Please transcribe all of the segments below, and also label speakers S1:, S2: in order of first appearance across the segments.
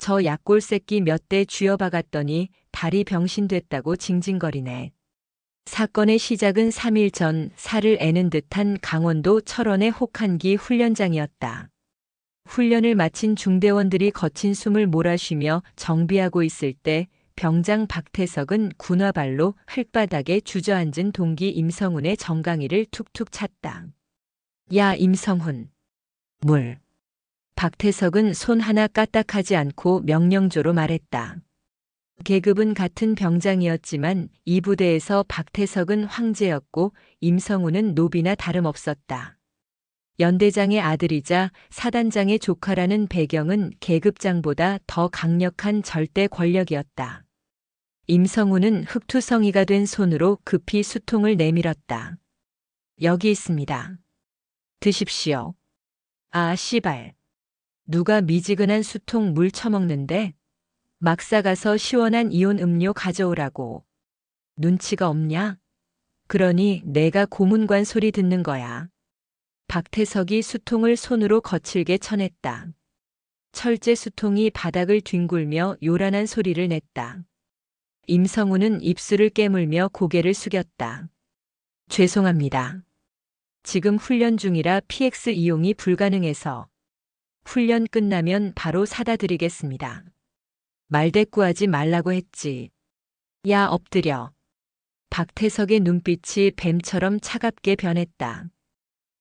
S1: 저 약골 새끼 몇 대 쥐어박았더니 다리 병신됐다고 징징거리네. 사건의 시작은 3일 전 살을 애는 듯한 강원도 철원의 혹한기 훈련장이었다. 훈련을 마친 중대원들이 거친 숨을 몰아쉬며 정비하고 있을 때 병장 박태석은 군화발로 흙바닥에 주저앉은 동기 임성훈의 정강이를 툭툭 찼다. 야, 임성훈. 물. 박태석은 손 하나 까딱하지 않고 명령조로 말했다. 계급은 같은 병장이었지만 이 부대에서 박태석은 황제였고 임성훈은 노비나 다름없었다. 연대장의 아들이자 사단장의 조카라는 배경은 계급장보다 더 강력한 절대 권력이었다. 임성훈은 흑투성이가 된 손으로 급히 수통을 내밀었다. 여기 있습니다. 드십시오. 아, 씨발. 누가 미지근한 수통 물 처먹는데? 막 싸가서 시원한 이온 음료 가져오라고. 눈치가 없냐? 그러니 내가 고문관 소리 듣는 거야. 박태석이 수통을 손으로 거칠게 쳐냈다. 철제 수통이 바닥을 뒹굴며 요란한 소리를 냈다. 임성훈은 입술을 깨물며 고개를 숙였다. 죄송합니다. 지금 훈련 중이라 PX 이용이 불가능해서 훈련 끝나면 바로 사다 드리겠습니다. 말대꾸하지 말라고 했지. 야, 엎드려. 박태석의 눈빛이 뱀처럼 차갑게 변했다.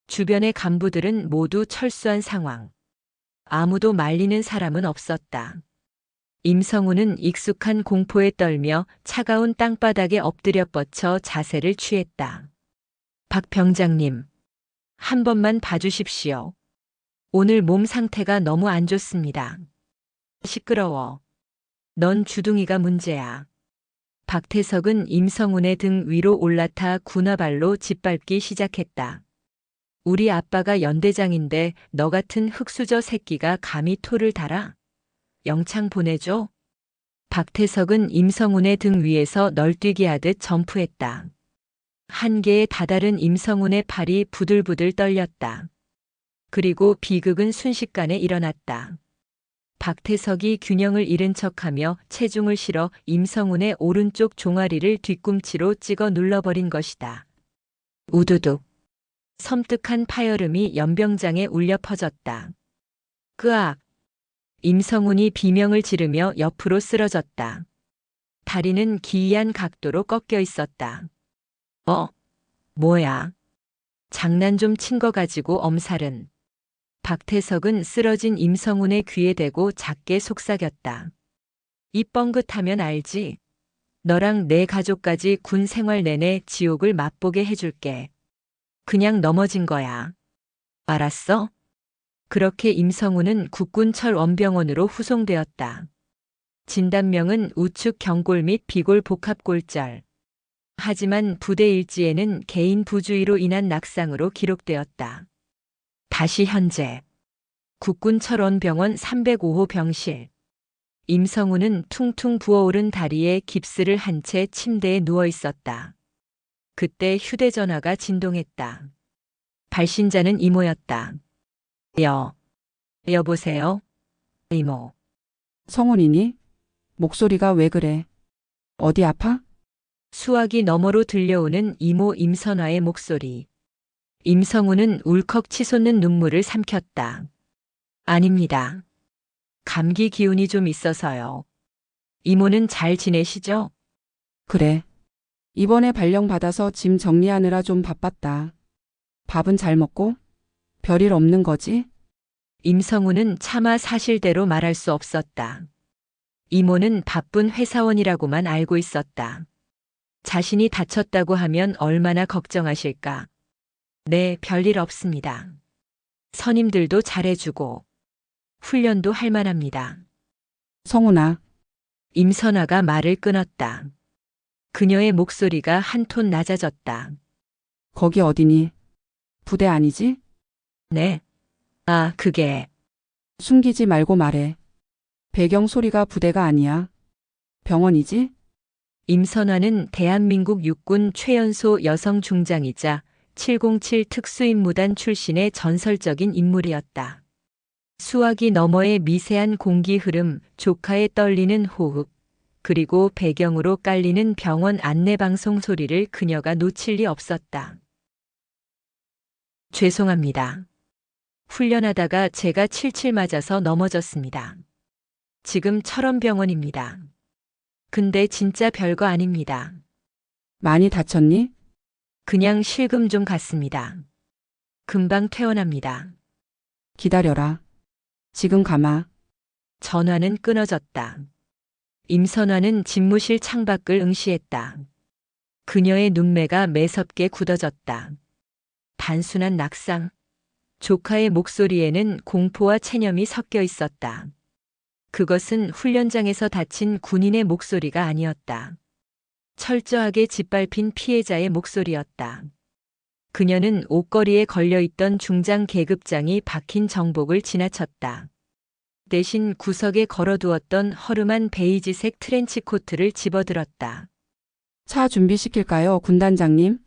S1: 주변의 간부들은 모두 철수한 상황. 아무도 말리는 사람은 없었다. 임성훈은 익숙한 공포에 떨며 차가운 땅바닥에 엎드려 뻗쳐 자세를 취했다. 박 병장님, 한 번만 봐주십시오. 오늘 몸 상태가 너무 안 좋습니다. 시끄러워. 넌 주둥이가 문제야. 박태석은 임성훈의 등 위로 올라타 군화발로 짓밟기 시작했다. 우리 아빠가 연대장인데 너 같은 흙수저 새끼가 감히 토를 달아? 영창 보내줘? 박태석은 임성훈의 등 위에서 널뛰기 하듯 점프했다. 한계에 다다른 임성훈의 팔이 부들부들 떨렸다. 그리고 비극은 순식간에 일어났다. 박태석이 균형을 잃은 척하며 체중을 실어 임성훈의 오른쪽 종아리를 뒤꿈치로 찍어 눌러버린 것이다. 우두둑. 섬뜩한 파열음이 연병장에 울려 퍼졌다. 끄악. 임성훈이 비명을 지르며 옆으로 쓰러졌다. 다리는 기이한 각도로 꺾여 있었다. 뭐야. 장난 좀 친 거 가지고 엄살은. 박태석은 쓰러진 임성훈의 귀에 대고 작게 속삭였다. 입 뻥긋하면 알지. 너랑 내 가족까지 군 생활 내내 지옥을 맛보게 해줄게. 그냥 넘어진 거야. 알았어? 그렇게 임성훈은 국군철원병원으로 후송되었다. 진단명은 우측 경골 및 비골 복합골절. 하지만 부대 일지에는 개인 부주의로 인한 낙상으로 기록되었다. 다시 현재 국군철원병원 305호 병실. 임성훈은 퉁퉁 부어오른 다리에 깁스를 한 채 침대에 누워 있었다. 그때 휴대전화가 진동했다. 발신자는 이모였다. 여보세요? 이모.
S2: 성훈이니? 목소리가 왜 그래? 어디 아파?
S1: 수화기 너머로 들려오는 이모 임선화의 목소리. 임성훈은 울컥 치솟는 눈물을 삼켰다. 아닙니다. 감기 기운이 좀 있어서요. 이모는 잘 지내시죠?
S2: 그래. 이번에 발령 받아서 짐 정리하느라 좀 바빴다. 밥은 잘 먹고? 별일 없는 거지?
S1: 임성훈은 차마 사실대로 말할 수 없었다. 이모는 바쁜 회사원이라고만 알고 있었다. 자신이 다쳤다고 하면 얼마나 걱정하실까. 네, 별일 없습니다. 선임들도 잘해주고 훈련도 할 만합니다.
S2: 성훈아,
S1: 임선화가 말을 끊었다. 그녀의 목소리가 한 톤 낮아졌다.
S2: 거기 어디니? 부대 아니지?
S1: 네. 아, 그게.
S2: 숨기지 말고 말해. 배경 소리가 부대가 아니야. 병원이지?
S1: 임선화는 대한민국 육군 최연소 여성 중장이자 707 특수임무단 출신의 전설적인 인물이었다. 수화기 너머의 미세한 공기 흐름, 조카의 떨리는 호흡, 그리고 배경으로 깔리는 병원 안내방송 소리를 그녀가 놓칠 리 없었다. 죄송합니다. 훈련하다가 제가 칠칠 맞아서 넘어졌습니다. 지금 철원병원입니다. 근데 진짜 별거 아닙니다.
S2: 많이 다쳤니?
S1: 그냥 실금 좀 갔습니다. 금방 퇴원합니다.
S2: 기다려라. 지금 가마.
S1: 전화는 끊어졌다. 임선화는 집무실 창밖을 응시했다. 그녀의 눈매가 매섭게 굳어졌다. 단순한 낙상. 조카의 목소리에는 공포와 체념이 섞여 있었다. 그것은 훈련장에서 다친 군인의 목소리가 아니었다. 철저하게 짓밟힌 피해자의 목소리였다. 그녀는 옷걸이에 걸려있던 중장 계급장이 박힌 정복을 지나쳤다. 대신 구석에 걸어두었던 허름한 베이지색 트렌치코트를 집어들었다.
S2: 차 준비시킬까요, 군단장님?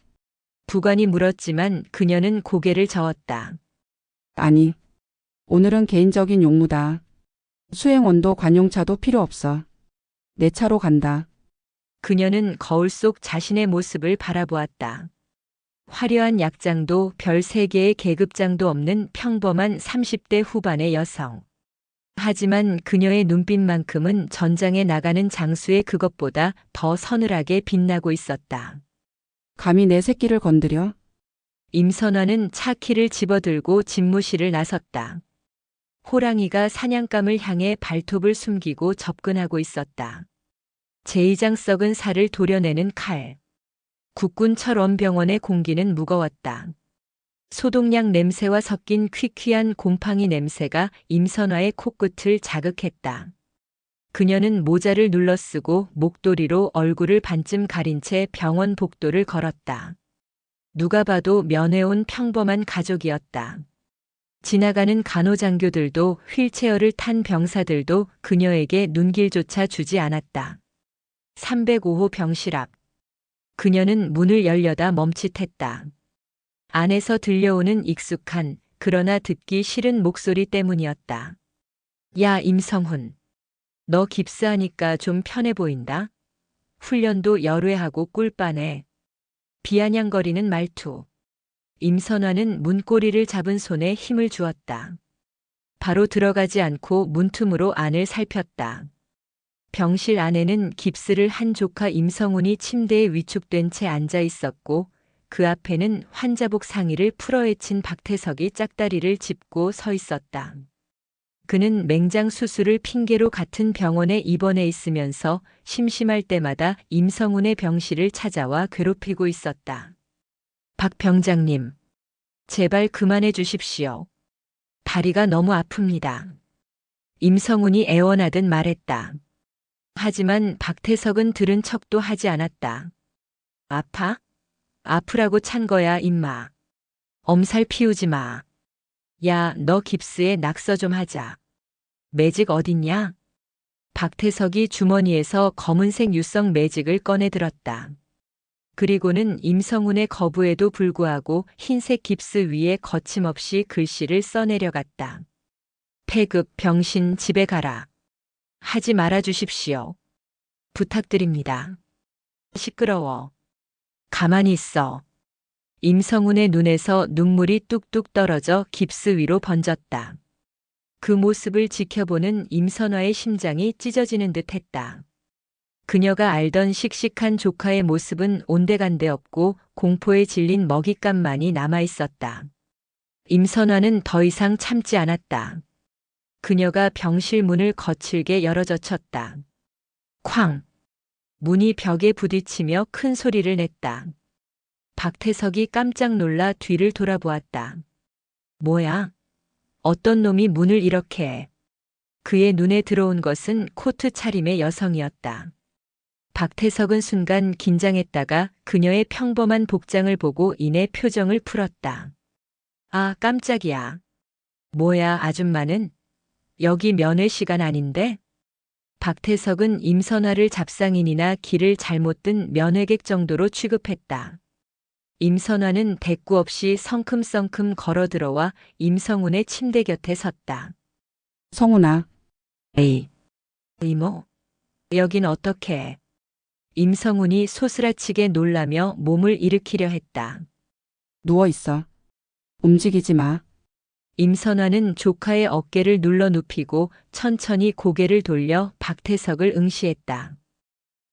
S1: 부관이 물었지만 그녀는 고개를 저었다.
S2: 아니. 오늘은 개인적인 용무다. 수행원도 관용차도 필요 없어. 내 차로 간다.
S1: 그녀는 거울 속 자신의 모습을 바라보았다. 화려한 약장도 별 3개의 계급장도 없는 평범한 30대 후반의 여성. 하지만 그녀의 눈빛만큼은 전장에 나가는 장수의 그것보다 더 서늘하게 빛나고 있었다.
S2: 감히 내 새끼를 건드려?
S1: 임선화는 차 키를 집어들고 집무실을 나섰다. 호랑이가 사냥감을 향해 발톱을 숨기고 접근하고 있었다. 제2장 썩은 살을 도려내는 칼. 국군 철원병원의 공기는 무거웠다. 소독약 냄새와 섞인 퀴퀴한 곰팡이 냄새가 임선화의 코끝을 자극했다. 그녀는 모자를 눌러쓰고 목도리로 얼굴을 반쯤 가린 채 병원 복도를 걸었다. 누가 봐도 면회온 평범한 가족이었다. 지나가는 간호장교들도 휠체어를 탄 병사들도 그녀에게 눈길조차 주지 않았다. 305호 병실 앞. 그녀는 문을 열려다 멈칫했다. 안에서 들려오는 익숙한 그러나 듣기 싫은 목소리 때문이었다. 야, 임성훈. 너 깁스하니까 좀 편해 보인다. 훈련도 열외하고 꿀빠네. 비아냥거리는 말투. 임선화는 문고리를 잡은 손에 힘을 주었다. 바로 들어가지 않고 문틈으로 안을 살폈다. 병실 안에는 깁스를 한 조카 임성훈이 침대에 위축된 채 앉아 있었고 그 앞에는 환자복 상의를 풀어헤친 박태석이 짝다리를 짚고 서 있었다. 그는 맹장 수술을 핑계로 같은 병원에 입원해 있으면서 심심할 때마다 임성훈의 병실을 찾아와 괴롭히고 있었다. 박 병장님, 제발 그만해 주십시오. 다리가 너무 아픕니다. 임성훈이 애원하듯 말했다. 하지만 박태석은 들은 척도 하지 않았다. 아파? 아프라고 찬 거야, 임마. 엄살 피우지 마. 야, 너 깁스에 낙서 좀 하자. 매직 어딨냐? 박태석이 주머니에서 검은색 유성 매직을 꺼내 들었다. 그리고는 임성훈의 거부에도 불구하고 흰색 깁스 위에 거침없이 글씨를 써내려갔다. 폐급, 병신, 집에 가라. 하지 말아 주십시오. 부탁드립니다. 시끄러워. 가만히 있어. 임성훈의 눈에서 눈물이 뚝뚝 떨어져 깁스 위로 번졌다. 그 모습을 지켜보는 임선화의 심장이 찢어지는 듯 했다. 그녀가 알던 씩씩한 조카의 모습은 온데간데 없고 공포에 질린 먹잇감만이 남아있었다. 임선화는 더 이상 참지 않았다. 그녀가 병실 문을 거칠게 열어젖혔다. 쾅! 문이 벽에 부딪히며 큰 소리를 냈다. 박태석이 깜짝 놀라 뒤를 돌아보았다. 뭐야? 어떤 놈이 문을 이렇게 해? 그의 눈에 들어온 것은 코트 차림의 여성이었다. 박태석은 순간 긴장했다가 그녀의 평범한 복장을 보고 이내 표정을 풀었다. 아, 깜짝이야. 뭐야, 아줌마는? 여기 면회 시간 아닌데? 박태석은 임선화를 잡상인이나 길을 잘못 든 면회객 정도로 취급했다. 임선화는 대꾸 없이 성큼성큼 걸어 들어와 임성훈의 침대 곁에 섰다.
S2: 성훈아,
S1: 에이, 이모, 여긴 어떻게? 임성훈이 소스라치게 놀라며 몸을 일으키려 했다.
S2: 누워 있어. 움직이지 마.
S1: 임선화는 조카의 어깨를 눌러 눕히고 천천히 고개를 돌려 박태석을 응시했다.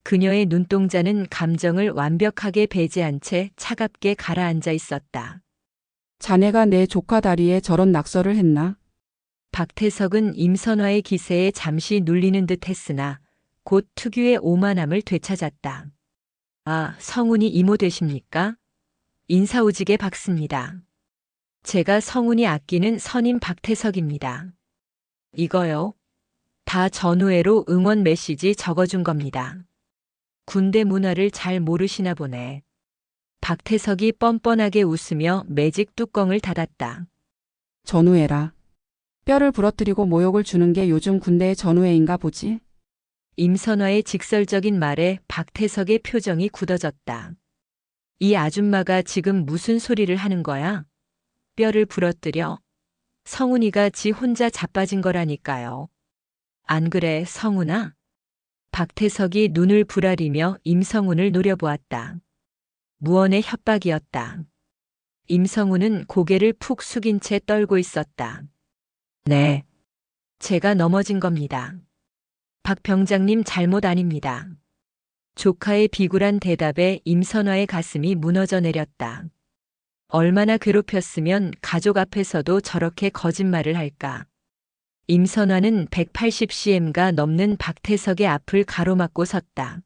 S1: 그녀의 눈동자는 감정을 완벽하게 배제한 채 차갑게 가라앉아 있었다.
S2: 자네가 내 조카 다리에 저런 낙서를 했나?
S1: 박태석은 임선화의 기세에 잠시 눌리는 듯 했으나 곧 특유의 오만함을 되찾았다. 아, 성훈이 이모 되십니까? 인사오지게 박습니다. 제가 성훈이 아끼는 선임 박태석입니다. 이거요. 다 전우회로 응원 메시지 적어준 겁니다. 군대 문화를 잘 모르시나 보네. 박태석이 뻔뻔하게 웃으며 매직 뚜껑을 닫았다.
S2: 전우애라. 뼈를 부러뜨리고 모욕을 주는 게 요즘 군대의 전우애인가 보지?
S1: 임선화의 직설적인 말에 박태석의 표정이 굳어졌다. 이 아줌마가 지금 무슨 소리를 하는 거야? 뼈를 부러뜨려? 성훈이가 지 혼자 자빠진 거라니까요. 안 그래, 성훈아? 박태석이 눈을 부라리며 임성훈을 노려보았다. 무언의 협박이었다. 임성훈은 고개를 푹 숙인 채 떨고 있었다. 네. 제가 넘어진 겁니다. 박 병장님 잘못 아닙니다. 조카의 비굴한 대답에 임선화의 가슴이 무너져 내렸다. 얼마나 괴롭혔으면 가족 앞에서도 저렇게 거짓말을 할까. 임선화는 180cm가 넘는 박태석의 앞을 가로막고 섰다.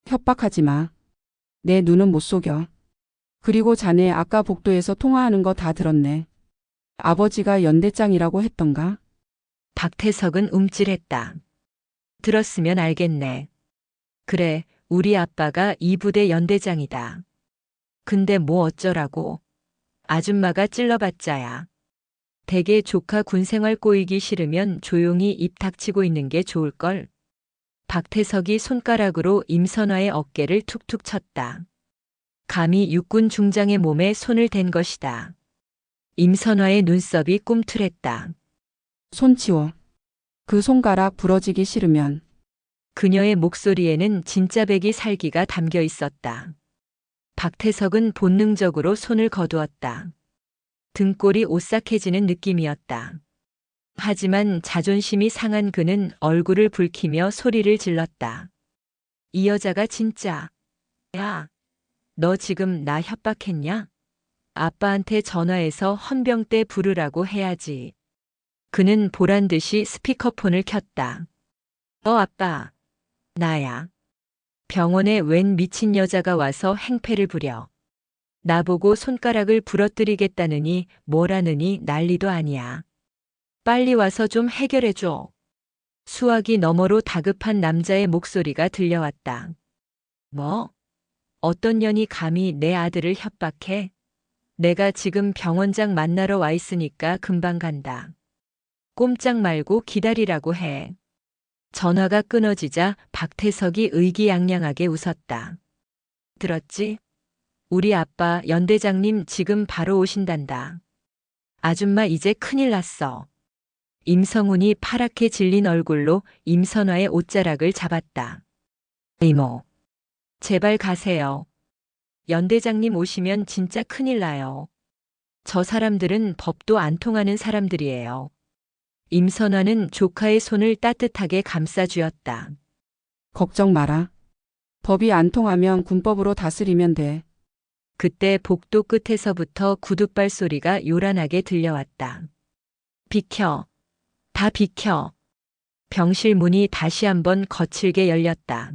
S2: 협박하지 마. 내 눈은 못 속여. 그리고 자네 아까 복도에서 통화하는 거 다 들었네. 아버지가 연대장이라고 했던가?
S1: 박태석은 움찔했다. 들었으면 알겠네. 그래, 우리 아빠가 이 부대 연대장이다. 근데 뭐 어쩌라고. 아줌마가 찔러봤자야. 대개 조카 군생활 꼬이기 싫으면 조용히 입 닥치고 있는 게 좋을걸. 박태석이 손가락으로 임선화의 어깨를 툭툭 쳤다. 감히 육군 중장의 몸에 손을 댄 것이다. 임선화의 눈썹이 꿈틀했다.
S2: 손 치워. 그 손가락 부러지기 싫으면.
S1: 그녀의 목소리에는 진짜 백이 살기가 담겨 있었다. 박태석은 본능적으로 손을 거두었다. 등골이 오싹해지는 느낌이었다. 하지만 자존심이 상한 그는 얼굴을 붉히며 소리를 질렀다. 이 여자가 진짜. 야, 너 지금 나 협박했냐? 아빠한테 전화해서 헌병대 부르라고 해야지. 그는 보란 듯이 스피커폰을 켰다. 아빠. 나야. 병원에 웬 미친 여자가 와서 행패를 부려. 나보고 손가락을 부러뜨리겠다느니 뭐라느니 난리도 아니야. 빨리 와서 좀 해결해줘. 수화기 너머로 다급한 남자의 목소리가 들려왔다. 뭐? 어떤 년이 감히 내 아들을 협박해? 내가 지금 병원장 만나러 와 있으니까 금방 간다. 꼼짝 말고 기다리라고 해. 전화가 끊어지자 박태석이 의기양양하게 웃었다. 들었지? 우리 아빠 연대장님 지금 바로 오신단다. 아줌마 이제 큰일 났어. 임성훈이 파랗게 질린 얼굴로 임선화의 옷자락을 잡았다. 이모, 제발 가세요. 연대장님 오시면 진짜 큰일 나요. 저 사람들은 법도 안 통하는 사람들이에요. 임선화는 조카의 손을 따뜻하게 감싸주었다.
S2: 걱정 마라. 법이 안 통하면 군법으로 다스리면 돼.
S1: 그때 복도 끝에서부터 구둣발 소리가 요란하게 들려왔다. 비켜. 다 비켜. 병실 문이 다시 한번 거칠게 열렸다.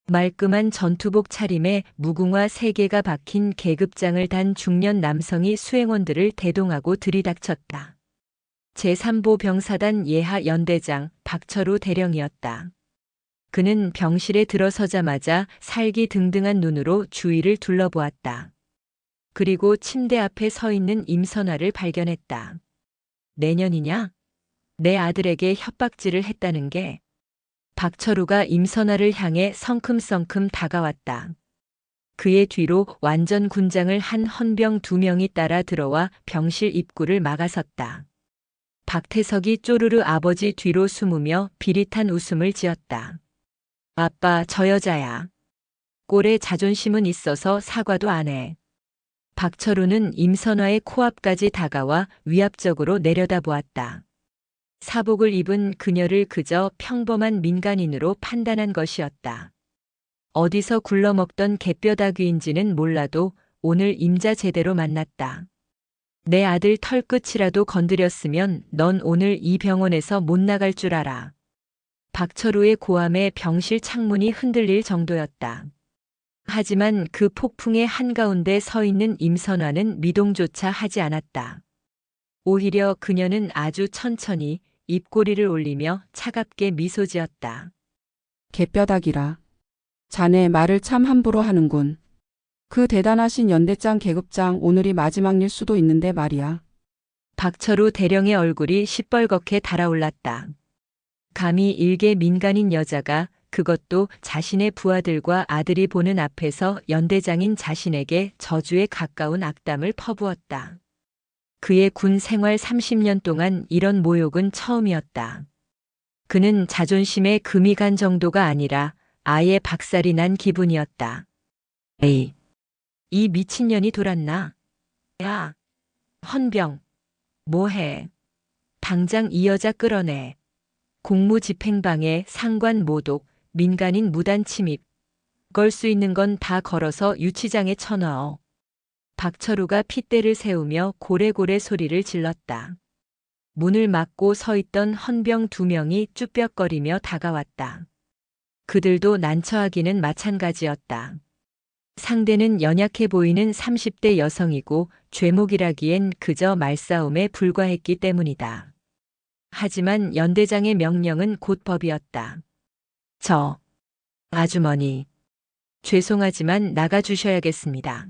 S1: 말끔한 전투복 차림에 무궁화 3개가 박힌 계급장을 단 중년 남성이 수행원들을 대동하고 들이닥쳤다. 제3보 병사단 예하 연대장 박철우 대령이었다. 그는 병실에 들어서자마자 살기등등한 눈으로 주위를 둘러보았다. 그리고 침대 앞에 서 있는 임선화를 발견했다. 내년이냐? 내 아들에게 협박질을 했다는 게. 박철우가 임선화를 향해 성큼성큼 다가왔다. 그의 뒤로 완전 군장을 한 헌병 2명이 따라 들어와 병실 입구를 막아섰다. 박태석이 쪼르르 아버지 뒤로 숨으며 비릿한 웃음을 지었다. 아빠, 저 여자야. 꼴에 자존심은 있어서 사과도 안 해. 박철우는 임선화의 코앞까지 다가와 위압적으로 내려다보았다. 사복을 입은 그녀를 그저 평범한 민간인으로 판단한 것이었다. 어디서 굴러먹던 갯뼈다귀인지는 몰라도 오늘 임자 제대로 만났다. 내 아들 털끝이라도 건드렸으면 넌 오늘 이 병원에서 못 나갈 줄 알아. 박철우의 고함에 병실 창문이 흔들릴 정도였다. 하지만 그 폭풍의 한가운데 서 있는 임선화는 미동조차 하지 않았다. 오히려 그녀는 아주 천천히 입꼬리를 올리며 차갑게 미소 지었다.
S2: 개뼈다귀라. 자네 말을 참 함부로 하는군. 그 대단하신 연대장 계급장 오늘이 마지막일 수도 있는데 말이야.
S1: 박철우 대령의 얼굴이 시뻘겋게 달아올랐다. 감히 일개 민간인 여자가 그것도 자신의 부하들과 아들이 보는 앞에서 연대장인 자신에게 저주에 가까운 악담을 퍼부었다. 그의 군 생활 30년 동안 이런 모욕은 처음이었다. 그는 자존심에 금이 간 정도가 아니라 아예 박살이 난 기분이었다. 에이, 이 미친년이 돌았나? 야, 헌병, 뭐해? 당장 이 여자 끌어내. 공무집행방해, 상관 모독, 민간인 무단 침입. 걸 수 있는 건 다 걸어서 유치장에 쳐넣어. 박철우가 핏대를 세우며 고래고래 소리를 질렀다. 문을 막고 서 있던 헌병 2명이 쭈뼛거리며 다가왔다. 그들도 난처하기는 마찬가지였다. 상대는 연약해 보이는 30대 여성이고 죄목이라기엔 그저 말싸움에 불과했기 때문이다. 하지만 연대장의 명령은 곧 법이었다. 저 아주머니, 죄송하지만 나가주셔야겠습니다.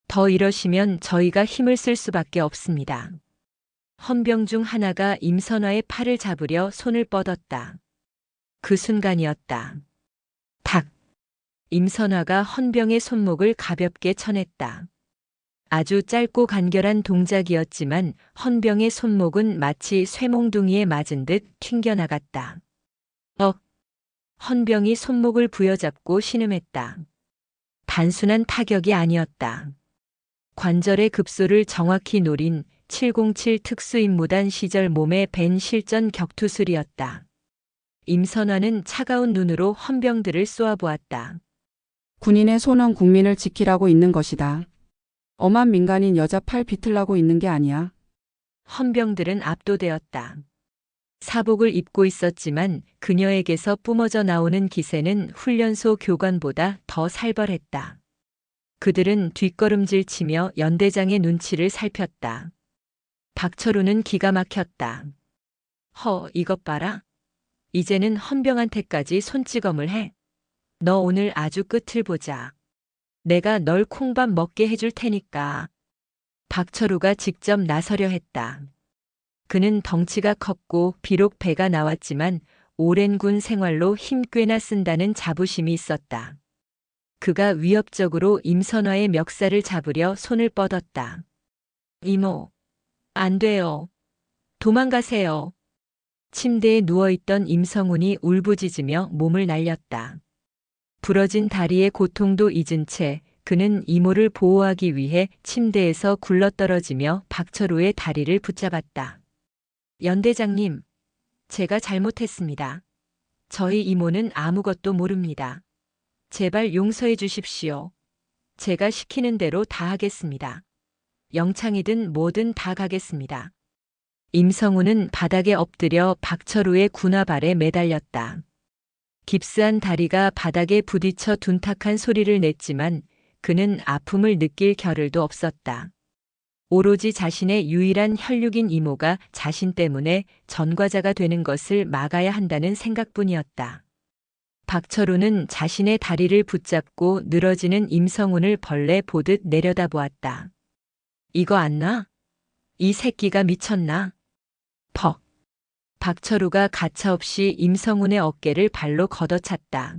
S1: 더 이러시면 저희가 힘을 쓸 수밖에 없습니다. 헌병 중 하나가 임선화의 팔을 잡으려 손을 뻗었다. 그 순간이었다. 탁! 임선화가 헌병의 손목을 가볍게 쳐냈다. 아주 짧고 간결한 동작이었지만 헌병의 손목은 마치 쇠몽둥이에 맞은 듯 튕겨나갔다. 헌병이 손목을 부여잡고 신음했다. 단순한 타격이 아니었다. 관절의 급소를 정확히 노린 707 특수임무단 시절 몸에 밴 실전 격투술이었다. 임선화는 차가운 눈으로 헌병들을 쏘아보았다.
S2: 군인의 손은 국민을 지키라고 있는 것이다. 엄한 민간인 여자 팔 비틀라고 있는 게 아니야.
S1: 헌병들은 압도되었다. 사복을 입고 있었지만 그녀에게서 뿜어져 나오는 기세는 훈련소 교관보다 더 살벌했다. 그들은 뒷걸음질 치며 연대장의 눈치를 살폈다. 박철우는 기가 막혔다. 이것 봐라. 이제는 헌병한테까지 손찌검을 해. 너 오늘 아주 끝을 보자. 내가 널 콩밥 먹게 해줄 테니까. 박철우가 직접 나서려 했다. 그는 덩치가 컸고 비록 배가 나왔지만 오랜 군 생활로 힘 꽤나 쓴다는 자부심이 있었다. 그가 위협적으로 임선화의 멱살을 잡으려 손을 뻗었다. 이모, 안 돼요. 도망가세요. 침대에 누워있던 임성훈이 울부짖으며 몸을 날렸다. 부러진 다리의 고통도 잊은 채 그는 이모를 보호하기 위해 침대에서 굴러떨어지며 박철우의 다리를 붙잡았다. 연대장님, 제가 잘못했습니다. 저희 이모는 아무것도 모릅니다. 제발 용서해 주십시오. 제가 시키는 대로 다 하겠습니다. 영창이든 뭐든 다 가겠습니다. 임성훈은 바닥에 엎드려 박철우의 군화발에 매달렸다. 깁스한 다리가 바닥에 부딪혀 둔탁한 소리를 냈지만 그는 아픔을 느낄 겨를도 없었다. 오로지 자신의 유일한 혈육인 이모가 자신 때문에 전과자가 되는 것을 막아야 한다는 생각뿐이었다. 박철우는 자신의 다리를 붙잡고 늘어지는 임성훈을 벌레 보듯 내려다보았다. 이거 안 나? 이 새끼가 미쳤나? 퍽. 박철우가 가차없이 임성훈의 어깨를 발로 걷어찼다.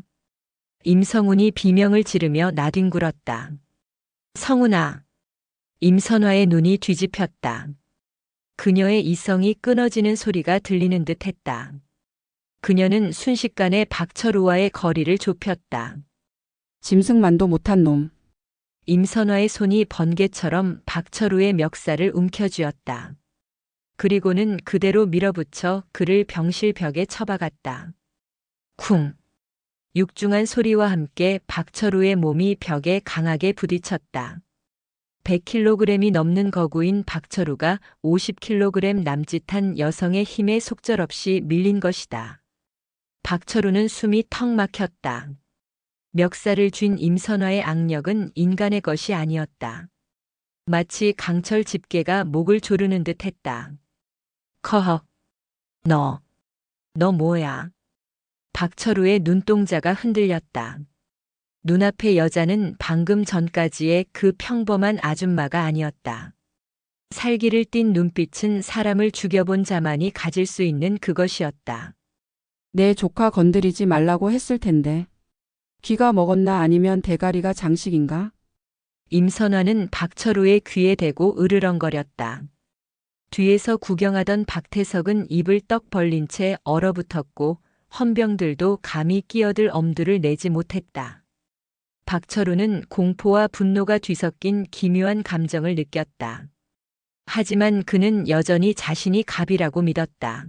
S1: 임성훈이 비명을 지르며 나뒹굴었다. 성훈아. 임선화의 눈이 뒤집혔다. 그녀의 이성이 끊어지는 소리가 들리는 듯 했다. 그녀는 순식간에 박철우와의 거리를 좁혔다.
S2: 짐승만도 못한 놈.
S1: 임선화의 손이 번개처럼 박철우의 멱살을 움켜쥐었다. 그리고는 그대로 밀어붙여 그를 병실 벽에 처박았다. 쿵! 육중한 소리와 함께 박철우의 몸이 벽에 강하게 부딪혔다. 100kg이 넘는 거구인 박철우가 50kg 남짓한 여성의 힘에 속절없이 밀린 것이다. 박철우는 숨이 턱 막혔다. 멱살을 쥔 임선화의 악력은 인간의 것이 아니었다. 마치 강철 집게가 목을 조르는 듯 했다. 커허. 너 뭐야? 박철우의 눈동자가 흔들렸다. 눈앞의 여자는 방금 전까지의 그 평범한 아줌마가 아니었다. 살기를 띤 눈빛은 사람을 죽여본 자만이 가질 수 있는 그것이었다.
S2: 내 조카 건드리지 말라고 했을 텐데. 귀가 먹었나 아니면 대가리가 장식인가?
S1: 임선화는 박철우의 귀에 대고 으르렁거렸다. 뒤에서 구경하던 박태석은 입을 떡 벌린 채 얼어붙었고 헌병들도 감히 끼어들 엄두를 내지 못했다. 박철우는 공포와 분노가 뒤섞인 기묘한 감정을 느꼈다. 하지만 그는 여전히 자신이 갑이라고 믿었다.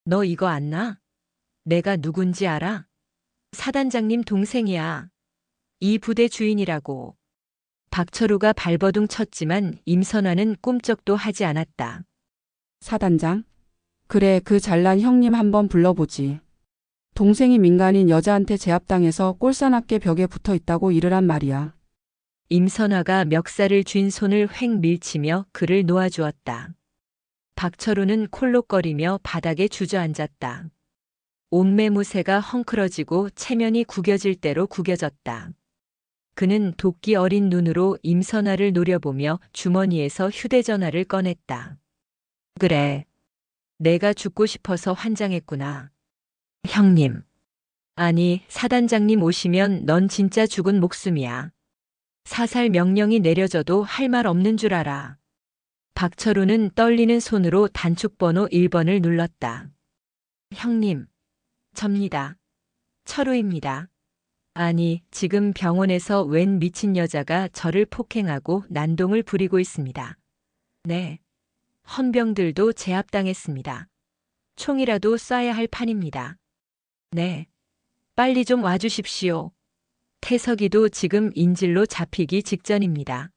S1: 너 이거 안나? 내가 누군지 알아? 사단장님 동생이야. 이 부대 주인이라고. 박철우가 발버둥 쳤지만 임선화는 꿈쩍도 하지 않았다.
S2: 사단장? 그래, 그 잘난 형님 한번 불러보지. 동생이 민간인 여자한테 제압당해서 꼴사납게 벽에 붙어 있다고 이르란 말이야.
S1: 임선화가 멱살을 쥔 손을 획 밀치며 그를 놓아주었다. 박철우는 콜록거리며 바닥에 주저앉았다. 옷매무새가 헝클어지고 체면이 구겨질 대로 구겨졌다. 그는 도끼 어린 눈으로 임선화를 노려보며 주머니에서 휴대전화를 꺼냈다. 그래. 내가 죽고 싶어서 환장했구나. 형님. 아니, 사단장님 오시면 넌 진짜 죽은 목숨이야. 사살 명령이 내려져도 할 말 없는 줄 알아. 박철우는 떨리는 손으로 단축번호 1번을 눌렀다. 형님. 접니다. 철우입니다. 아니, 지금 병원에서 웬 미친 여자가 저를 폭행하고 난동을 부리고 있습니다. 네. 헌병들도 제압당했습니다. 총이라도 쏴야 할 판입니다. 네. 빨리 좀 와주십시오. 태석이도 지금 인질로 잡히기 직전입니다.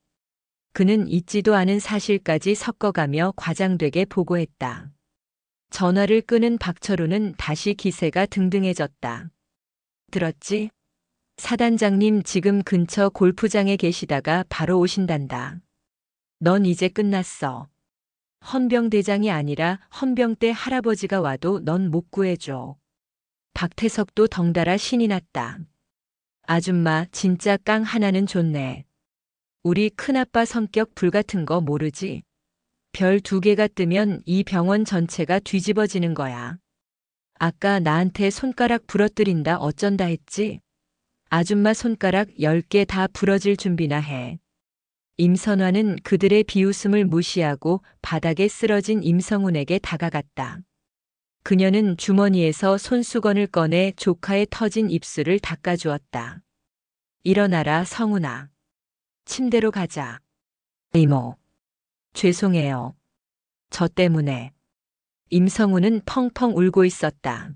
S1: 그는 잊지도 않은 사실까지 섞어가며 과장되게 보고했다. 전화를 끄는 박철우는 다시 기세가 등등해졌다. 들었지? 사단장님 지금 근처 골프장에 계시다가 바로 오신단다. 넌 이제 끝났어. 헌병대장이 아니라 헌병대 할아버지가 와도 넌 못 구해줘. 박태석도 덩달아 신이 났다. 아줌마 진짜 깡 하나는 좋네. 우리 큰아빠 성격 불같은 거 모르지? 별 2개가 뜨면 이 병원 전체가 뒤집어지는 거야. 아까 나한테 손가락 부러뜨린다 어쩐다 했지? 아줌마 손가락 10개 다 부러질 준비나 해. 임선화는 그들의 비웃음을 무시하고 바닥에 쓰러진 임성훈에게 다가갔다. 그녀는 주머니에서 손수건을 꺼내 조카의 터진 입술을 닦아주었다. 일어나라 성훈아. 침대로 가자. 이모. 죄송해요. 저 때문에. 임성훈은 펑펑 울고 있었다.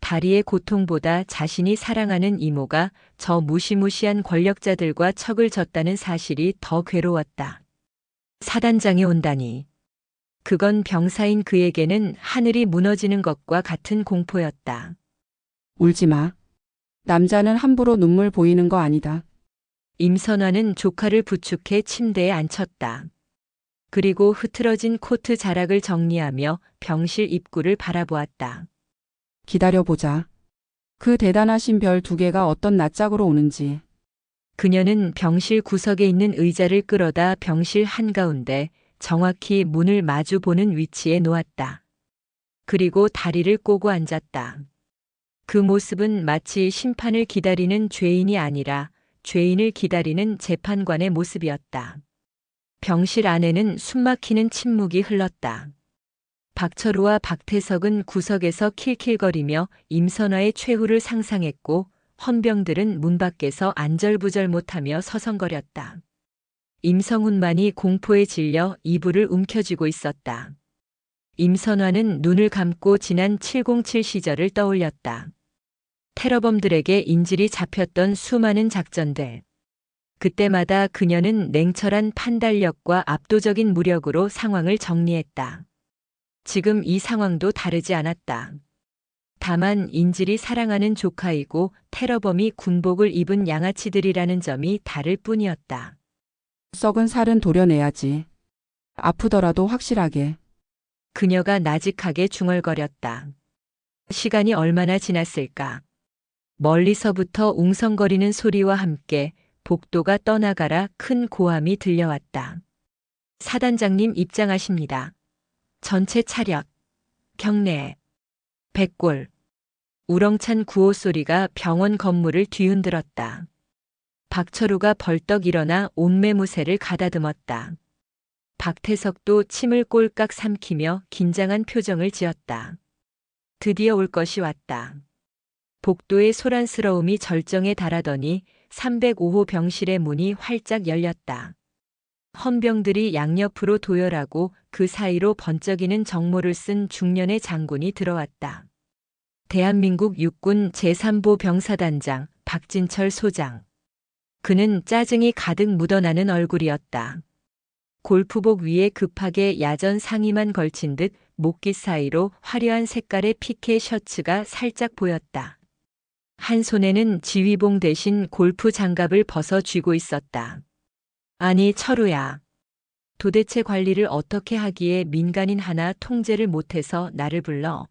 S1: 다리의 고통보다 자신이 사랑하는 이모가 저 무시무시한 권력자들과 척을 졌다는 사실이 더 괴로웠다. 사단장이 온다니. 그건 병사인 그에게는 하늘이 무너지는 것과 같은 공포였다.
S2: 울지 마. 남자는 함부로 눈물 보이는 거 아니다.
S1: 임선화는 조카를 부축해 침대에 앉혔다. 그리고 흐트러진 코트 자락을 정리하며 병실 입구를 바라보았다.
S2: 기다려보자. 그 대단하신 별 2개가 어떤 낯짝으로 오는지.
S1: 그녀는 병실 구석에 있는 의자를 끌어다 병실 한가운데 정확히 문을 마주 보는 위치에 놓았다. 그리고 다리를 꼬고 앉았다. 그 모습은 마치 심판을 기다리는 죄인이 아니라 죄인을 기다리는 재판관의 모습이었다. 병실 안에는 숨막히는 침묵이 흘렀다. 박철우와 박태석은 구석에서 킬킬거리며 임선화의 최후를 상상했고 헌병들은 문 밖에서 안절부절 못하며 서성거렸다. 임성훈만이 공포에 질려 이불을 움켜쥐고 있었다. 임선화는 눈을 감고 지난 707 시절을 떠올렸다. 테러범들에게 인질이 잡혔던 수많은 작전들. 그때마다 그녀는 냉철한 판단력과 압도적인 무력으로 상황을 정리했다. 지금 이 상황도 다르지 않았다. 다만 인질이 사랑하는 조카이고 테러범이 군복을 입은 양아치들이라는 점이 다를 뿐이었다.
S2: 썩은 살은 도려내야지. 아프더라도 확실하게.
S1: 그녀가 나직하게 중얼거렸다. 시간이 얼마나 지났을까? 멀리서부터 웅성거리는 소리와 함께 복도가 떠나가라 큰 고함이 들려왔다. 사단장님 입장하십니다. 전체 차렷. 경례. 백골. 우렁찬 구호 소리가 병원 건물을 뒤흔들었다. 박철우가 벌떡 일어나 옷매무새를 가다듬었다. 박태석도 침을 꼴깍 삼키며 긴장한 표정을 지었다. 드디어 올 것이 왔다. 복도의 소란스러움이 절정에 달하더니 305호 병실의 문이 활짝 열렸다. 헌병들이 양옆으로 도열하고 그 사이로 번쩍이는 정모를 쓴 중년의 장군이 들어왔다. 대한민국 육군 제3보 병사단장 박진철 소장. 그는 짜증이 가득 묻어나는 얼굴이었다. 골프복 위에 급하게 야전 상의만 걸친 듯 목깃 사이로 화려한 색깔의 피케 셔츠가 살짝 보였다. 한 손에는 지휘봉 대신 골프 장갑을 벗어 쥐고 있었다. 아니 철우야. 도대체 관리를 어떻게 하기에 민간인 하나 통제를 못해서 나를 불러.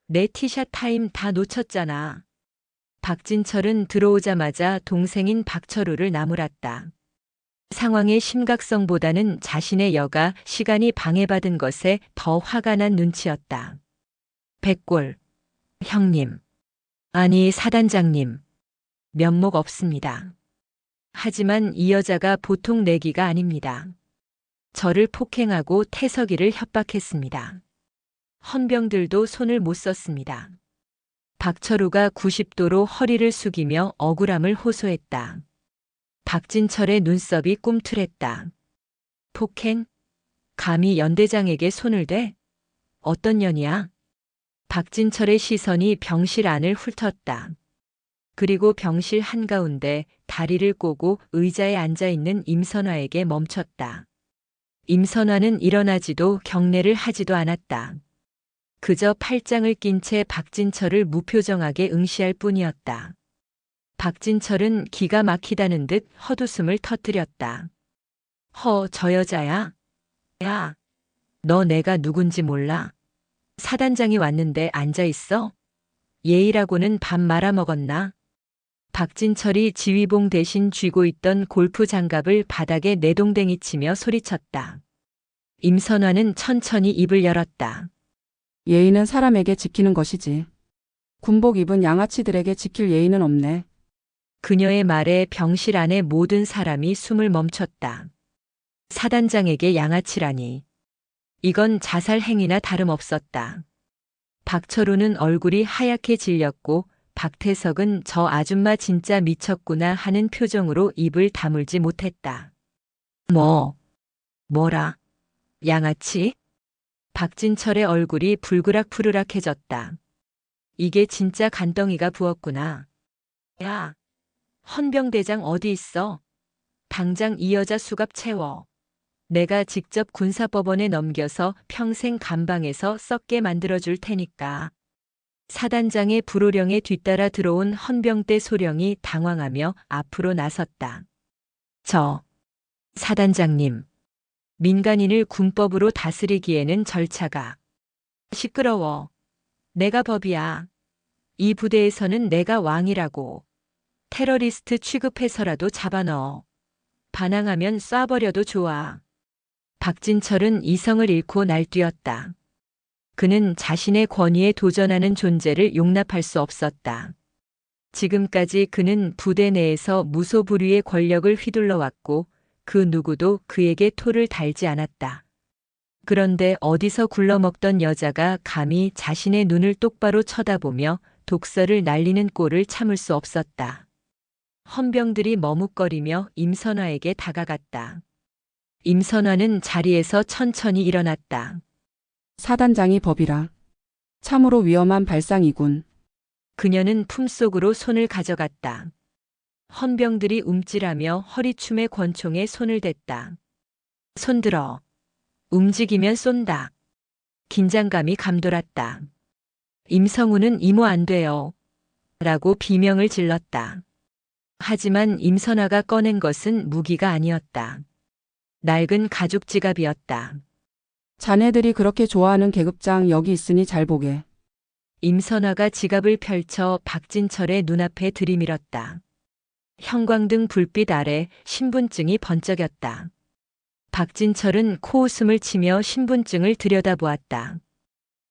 S1: 내 티샷 타임 다 놓쳤잖아. 박진철은 들어오자마자 동생인 박철우를 나무랐다. 상황의 심각성보다는 자신의 여가 시간이 방해받은 것에 더 화가 난 눈치였다. 백골. 형님. 아니 사단장님. 면목 없습니다. 하지만 이 여자가 보통 내기가 아닙니다. 저를 폭행하고 태석이를 협박했습니다. 헌병들도 손을 못 썼습니다. 박철우가 90도로 허리를 숙이며 억울함을 호소했다. 박진철의 눈썹이 꿈틀했다. 폭행? 감히 연대장에게 손을 대? 어떤 년이야? 박진철의 시선이 병실 안을 훑었다. 그리고 병실 한가운데 다리를 꼬고 의자에 앉아있는 임선화에게 멈췄다. 임선화는 일어나지도 경례를 하지도 않았다. 그저 팔짱을 낀 채 박진철을 무표정하게 응시할 뿐이었다. 박진철은 기가 막히다는 듯 헛웃음을 터뜨렸다. 저 여자야? 야, 너 내가 누군지 몰라? 사단장이 왔는데 앉아있어? 예의라고는 밥 말아먹었나? 박진철이 지휘봉 대신 쥐고 있던 골프 장갑을 바닥에 내동댕이 치며 소리쳤다. 임선화는 천천히 입을 열었다.
S2: 예의는 사람에게 지키는 것이지. 군복 입은 양아치들에게 지킬 예의는 없네.
S1: 그녀의 말에 병실 안의 모든 사람이 숨을 멈췄다. 사단장에게 양아치라니. 이건 자살 행위나 다름없었다. 박철우는 얼굴이 하얗게 질렸고 박태석은 저 아줌마 진짜 미쳤구나 하는 표정으로 입을 다물지 못했다. 뭐라? 양아치? 박진철의 얼굴이 불그락푸르락해졌다. 이게 진짜 간덩이가 부었구나. 야, 헌병대장 어디 있어? 당장 이 여자 수갑 채워. 내가 직접 군사법원에 넘겨서 평생 감방에서 썩게 만들어줄 테니까. 사단장의 불호령에 뒤따라 들어온 헌병대 소령이 당황하며 앞으로 나섰다. 사단장님. 민간인을 군법으로 다스리기에는 절차가. 시끄러워. 내가 법이야. 이 부대에서는 내가 왕이라고. 테러리스트 취급해서라도 잡아넣어. 반항하면 쏴버려도 좋아. 박진철은 이성을 잃고 날뛰었다. 그는 자신의 권위에 도전하는 존재를 용납할 수 없었다. 지금까지 그는 부대 내에서 무소불위의 권력을 휘둘러왔고 그 누구도 그에게 토를 달지 않았다. 그런데 어디서 굴러먹던 여자가 감히 자신의 눈을 똑바로 쳐다보며 독서를 날리는 꼴을 참을 수 없었다. 헌병들이 머뭇거리며 임선화에게 다가갔다. 임선화는 자리에서 천천히 일어났다.
S2: 사단장이 법이라. 참으로 위험한 발상이군.
S1: 그녀는 품속으로 손을 가져갔다. 헌병들이 움찔하며 허리춤에 권총에 손을 댔다. 손들어. 움직이면 쏜다. 긴장감이 감돌았다. 임성우는 이모 안 돼요. 라고 비명을 질렀다. 하지만 임선화가 꺼낸 것은 무기가 아니었다. 낡은 가죽 지갑이었다.
S2: 자네들이 그렇게 좋아하는 계급장 여기 있으니 잘 보게.
S1: 임선화가 지갑을 펼쳐 박진철의 눈앞에 들이밀었다. 형광등 불빛 아래 신분증이 번쩍였다. 박진철은 코웃음을 치며 신분증을 들여다보았다.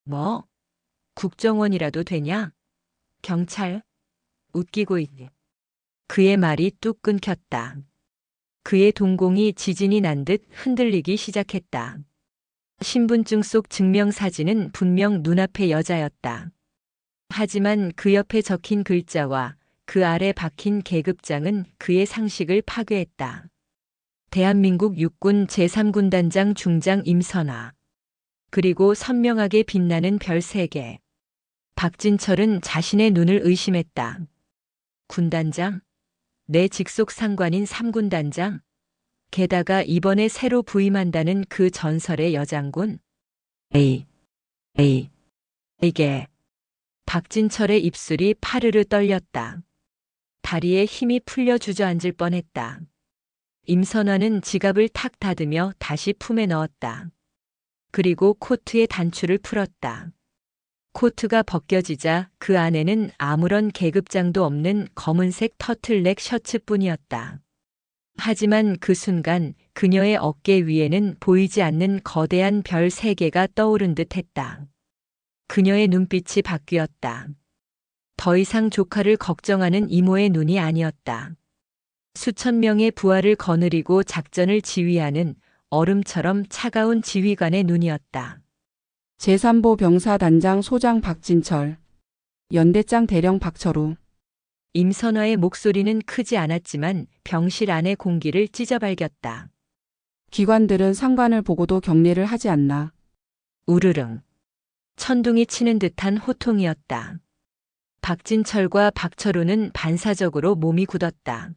S1: 뭐? 국정원이라도 되냐? 경찰? 웃기고 있니? 그의 말이 뚝 끊겼다. 그의 동공이 지진이 난 듯 흔들리기 시작했다. 신분증 속 증명사진은 분명 눈앞의 여자였다. 하지만 그 옆에 적힌 글자와 그 아래 박힌 계급장은 그의 상식을 파괴했다. 대한민국 육군 제3군단장 중장 임선화. 그리고 선명하게 빛나는 별 3개. 박진철은 자신의 눈을 의심했다. 군단장? 내 직속 상관인 3군단장? 게다가 이번에 새로 부임한다는 그 전설의 여장군? 이게. 박진철의 입술이 파르르 떨렸다. 다리에 힘이 풀려 주저앉을 뻔했다. 임선화는 지갑을 탁 닫으며 다시 품에 넣었다. 그리고 코트의 단추를 풀었다. 코트가 벗겨지자 그 안에는 아무런 계급장도 없는 검은색 터틀넥 셔츠뿐이었다. 하지만 그 순간 그녀의 어깨 위에는 보이지 않는 거대한 별 3개가 떠오른 듯 했다. 그녀의 눈빛이 바뀌었다. 더 이상 조카를 걱정하는 이모의 눈이 아니었다. 수천 명의 부하를 거느리고 작전을 지휘하는 얼음처럼 차가운 지휘관의 눈이었다.
S2: 제3보 병사단장 소장 박진철. 연대장 대령 박철우.
S1: 임선화의 목소리는 크지 않았지만 병실 안의 공기를 찢어발겼다.
S2: 기관들은 상관을 보고도 경례를 하지 않나.
S1: 우르릉. 천둥이 치는 듯한 호통이었다. 박진철과 박철우는 반사적으로 몸이 굳었다.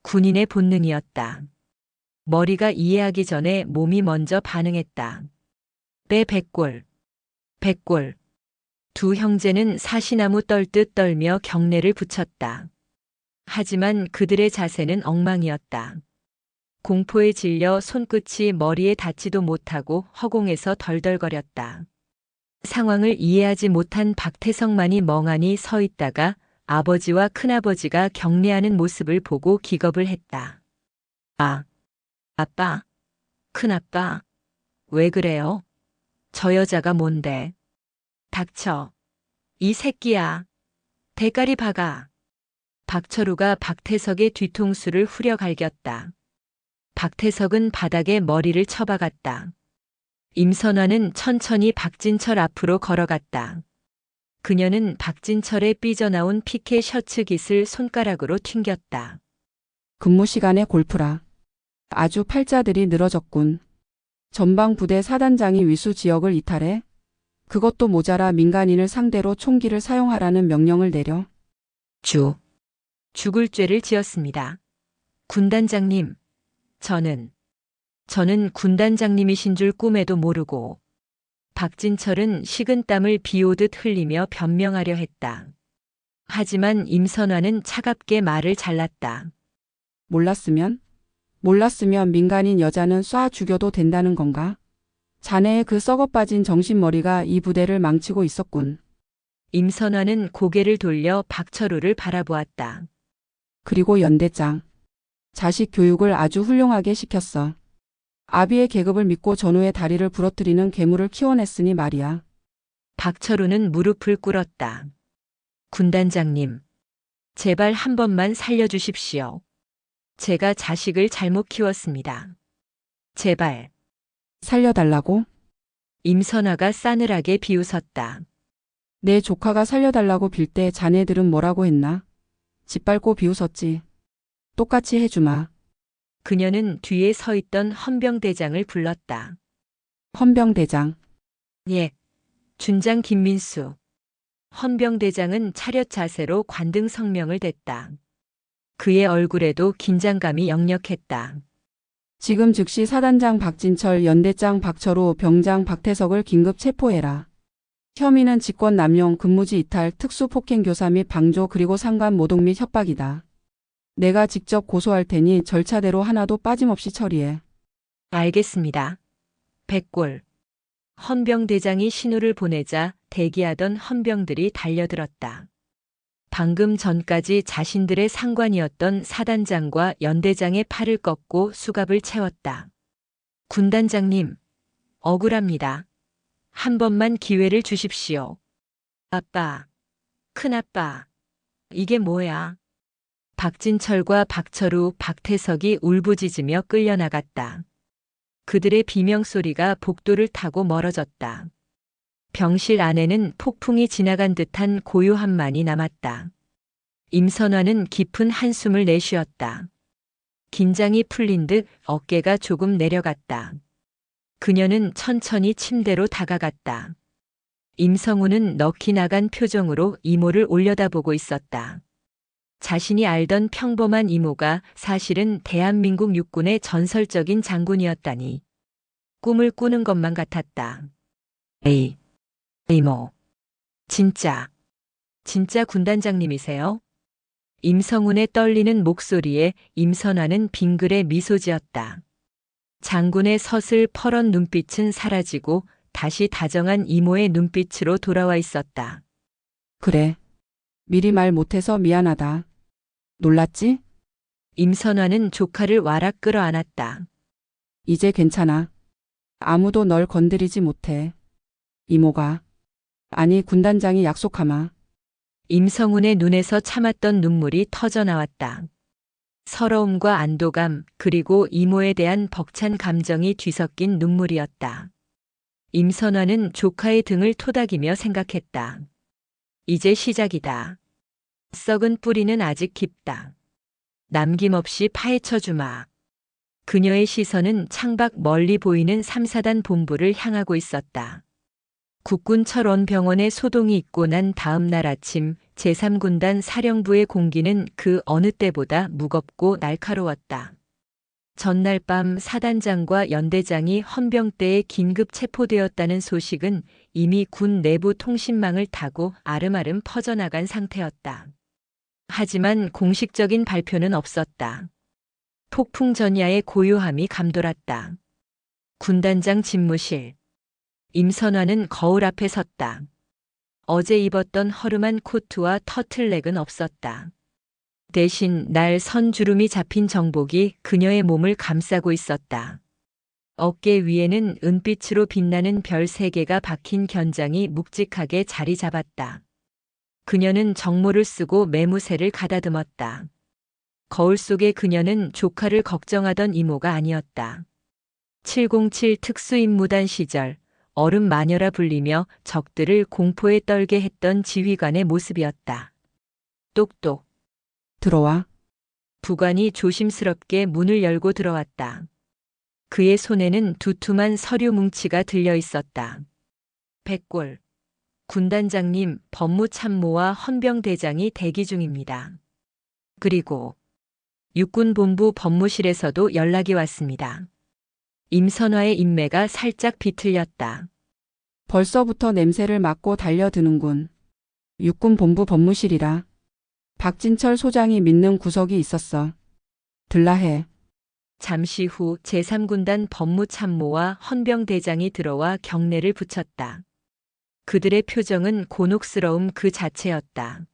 S1: 군인의 본능이었다. 머리가 이해하기 전에 몸이 먼저 반응했다. 내 백골. 백골. 두 형제는 사시나무 떨듯 떨며 경례를 붙였다. 하지만 그들의 자세는 엉망이었다. 공포에 질려 손끝이 머리에 닿지도 못하고 허공에서 덜덜거렸다. 상황을 이해하지 못한 박태성만이 멍하니 서 있다가 아버지와 큰아버지가 경례하는 모습을 보고 기겁을 했다. 아, 아빠, 큰아빠, 왜 그래요? 저 여자가 뭔데? 닥쳐. 이 새끼야. 대가리 박아. 박철우가 박태석의 뒤통수를 후려 갈겼다. 박태석은 바닥에 머리를 쳐박았다. 임선화는 천천히 박진철 앞으로 걸어갔다. 그녀는 박진철의 삐져나온 피케 셔츠 깃을 손가락으로 튕겼다.
S2: 근무 시간에 골프라. 아주 팔자들이 늘어졌군. 전방 부대 사단장이 위수 지역을 이탈해? 그것도 모자라 민간인을 상대로 총기를 사용하라는 명령을 내려. 죽을 죄를 지었습니다. 군단장님, 저는 군단장님이신 줄 꿈에도 모르고. 박진철은 식은땀을 비오듯 흘리며 변명하려 했다. 하지만 임선화는 차갑게 말을 잘랐다. 몰랐으면 민간인 여자는 쏴 죽여도 된다는 건가? 자네의 그 썩어빠진 정신머리가 이 부대를 망치고 있었군.
S1: 임선화는 고개를 돌려 박철우를 바라보았다.
S2: 그리고 연대장. 자식 교육을 아주 훌륭하게 시켰어. 아비의 계급을 믿고 전우의 다리를 부러뜨리는 괴물을 키워냈으니 말이야.
S1: 박철우는 무릎을 꿇었다. 군단장님, 제발 한 번만 살려주십시오. 제가 자식을 잘못 키웠습니다. 제발.
S2: 살려달라고?
S1: 임선화가 싸늘하게 비웃었다.
S2: 내 조카가 살려달라고 빌 때 자네들은 뭐라고 했나? 짓밟고 비웃었지. 똑같이 해주마.
S1: 그녀는 뒤에 서 있던 헌병대장을 불렀다.
S2: 헌병대장.
S1: 예. 준장 김민수. 헌병대장은 차렷 자세로 관등 성명을 댔다. 그의 얼굴에도 긴장감이 역력했다.
S2: 지금 즉시 사단장 박진철, 연대장 박철우, 병장 박태석을 긴급 체포해라. 혐의는 직권 남용, 근무지 이탈, 특수폭행교사 및 방조 그리고 상관 모독 및 협박이다. 내가 직접 고소할 테니 절차대로 하나도 빠짐없이 처리해.
S1: 알겠습니다. 백골. 헌병대장이 신호를 보내자 대기하던 헌병들이 달려들었다. 방금 전까지 자신들의 상관이었던 사단장과 연대장의 팔을 꺾고 수갑을 채웠다. 군단장님, 억울합니다. 한 번만 기회를 주십시오. 아빠, 큰아빠, 이게 뭐야? 박진철과 박철우, 박태석이 울부짖으며 끌려나갔다. 그들의 비명소리가 복도를 타고 멀어졌다. 병실 안에는 폭풍이 지나간 듯한 고요함만이 남았다. 임선화는 깊은 한숨을 내쉬었다. 긴장이 풀린 듯 어깨가 조금 내려갔다. 그녀는 천천히 침대로 다가갔다. 임성우는 넋이 나간 표정으로 이모를 올려다보고 있었다. 자신이 알던 평범한 이모가 사실은 대한민국 육군의 전설적인 장군이었다니. 꿈을 꾸는 것만 같았다. 에이, 이모. 진짜 군단장님이세요? 임성운의 떨리는 목소리에 임선화는 빙글에 미소 지었다. 장군의 서슬 퍼런 눈빛은 사라지고 다시 다정한 이모의 눈빛으로 돌아와 있었다.
S2: 그래. 미리 말 못해서 미안하다. 놀랐지?
S1: 임선화는 조카를 와락 끌어안았다.
S2: 이제 괜찮아. 아무도 널 건드리지 못해. 이모가. 아니 군단장이 약속하마.
S1: 임성운의 눈에서 참았던 눈물이 터져 나왔다. 서러움과 안도감 그리고 이모에 대한 벅찬 감정이 뒤섞인 눈물이었다. 임선화는 조카의 등을 토닥이며 생각했다. 이제 시작이다. 썩은 뿌리는 아직 깊다. 남김없이 파헤쳐 주마. 그녀의 시선은 창밖 멀리 보이는 3사단 본부를 향하고 있었다. 국군 철원병원에 소동이 있고 난 다음 날 아침 제3군단 사령부의 공기는 그 어느 때보다 무겁고 날카로웠다. 전날 밤 사단장과 연대장이 헌병대에 긴급 체포되었다는 소식은 이미 군 내부 통신망을 타고 아름아름 퍼져나간 상태였다. 하지만 공식적인 발표는 없었다. 폭풍 전야의 고요함이 감돌았다. 군단장 집무실. 임선화는 거울 앞에 섰다. 어제 입었던 허름한 코트와 터틀넥은 없었다. 대신 날 선주름이 잡힌 정복이 그녀의 몸을 감싸고 있었다. 어깨 위에는 은빛으로 빛나는 별 3개가 박힌 견장이 묵직하게 자리 잡았다. 그녀는 정모를 쓰고 매무새를 가다듬었다. 거울 속의 그녀는 조카를 걱정하던 이모가 아니었다. 707 특수임무단 시절 얼음 마녀라 불리며 적들을 공포에 떨게 했던 지휘관의 모습이었다. 똑똑.
S2: 들어와.
S1: 부관이 조심스럽게 문을 열고 들어왔다. 그의 손에는 두툼한 서류 뭉치가 들려 있었다. 백골. 군단장님, 법무참모와 헌병대장이 대기 중입니다. 그리고 육군본부 법무실에서도 연락이 왔습니다. 임선화의 인매가 살짝 비틀렸다.
S2: 벌써부터 냄새를 맡고 달려드는군. 육군본부 법무실이라. 박진철 소장이 믿는 구석이 있었어. 들라 해.
S1: 잠시 후 제3군단 법무참모와 헌병대장이 들어와 경례를 붙였다. 그들의 표정은 곤혹스러움 그 자체였다.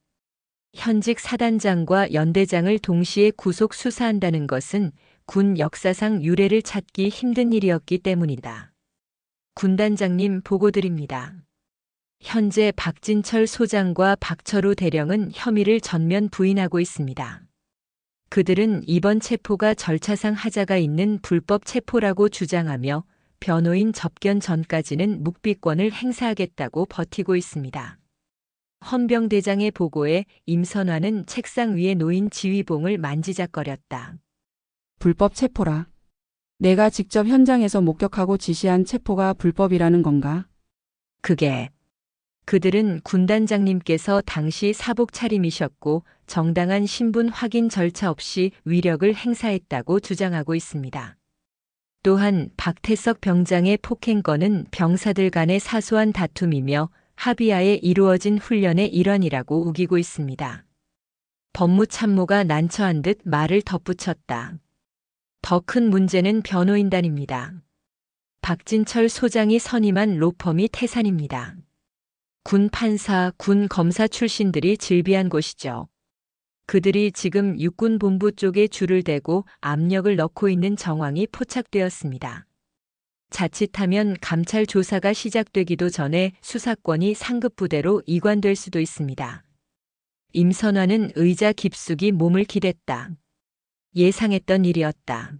S1: 현직 사단장과 연대장을 동시에 구속 수사한다는 것은 군 역사상 유례를 찾기 힘든 일이었기 때문이다. 군단장님 보고드립니다. 현재 박진철 소장과 박철우 대령은 혐의를 전면 부인하고 있습니다. 그들은 이번 체포가 절차상 하자가 있는 불법 체포라고 주장하며 변호인 접견 전까지는 묵비권을 행사하겠다고 버티고 있습니다. 헌병대장의 보고에 임선화는 책상 위에 놓인 지휘봉을 만지작거렸다.
S2: 불법 체포라. 내가 직접 현장에서 목격하고 지시한 체포가 불법이라는 건가?
S1: 그게 그들은 군단장님께서 당시 사복 차림이셨고 정당한 신분 확인 절차 없이 위력을 행사했다고 주장하고 있습니다. 또한 박태석 병장의 폭행 건은 병사들 간의 사소한 다툼이며 합의하에 이루어진 훈련의 일환이라고 우기고 있습니다. 법무참모가 난처한 듯 말을 덧붙였다. 더 큰 문제는 변호인단입니다. 박진철 소장이 선임한 로펌이 태산입니다. 군 판사, 군 검사 출신들이 즐비한 곳이죠. 그들이 지금 육군본부 쪽에 줄을 대고 압력을 넣고 있는 정황이 포착되었습니다. 자칫하면 감찰 조사가 시작되기도 전에 수사권이 상급 부대로 이관될 수도 있습니다. 임선화는 의자 깊숙이 몸을 기댔다. 예상했던 일이었다.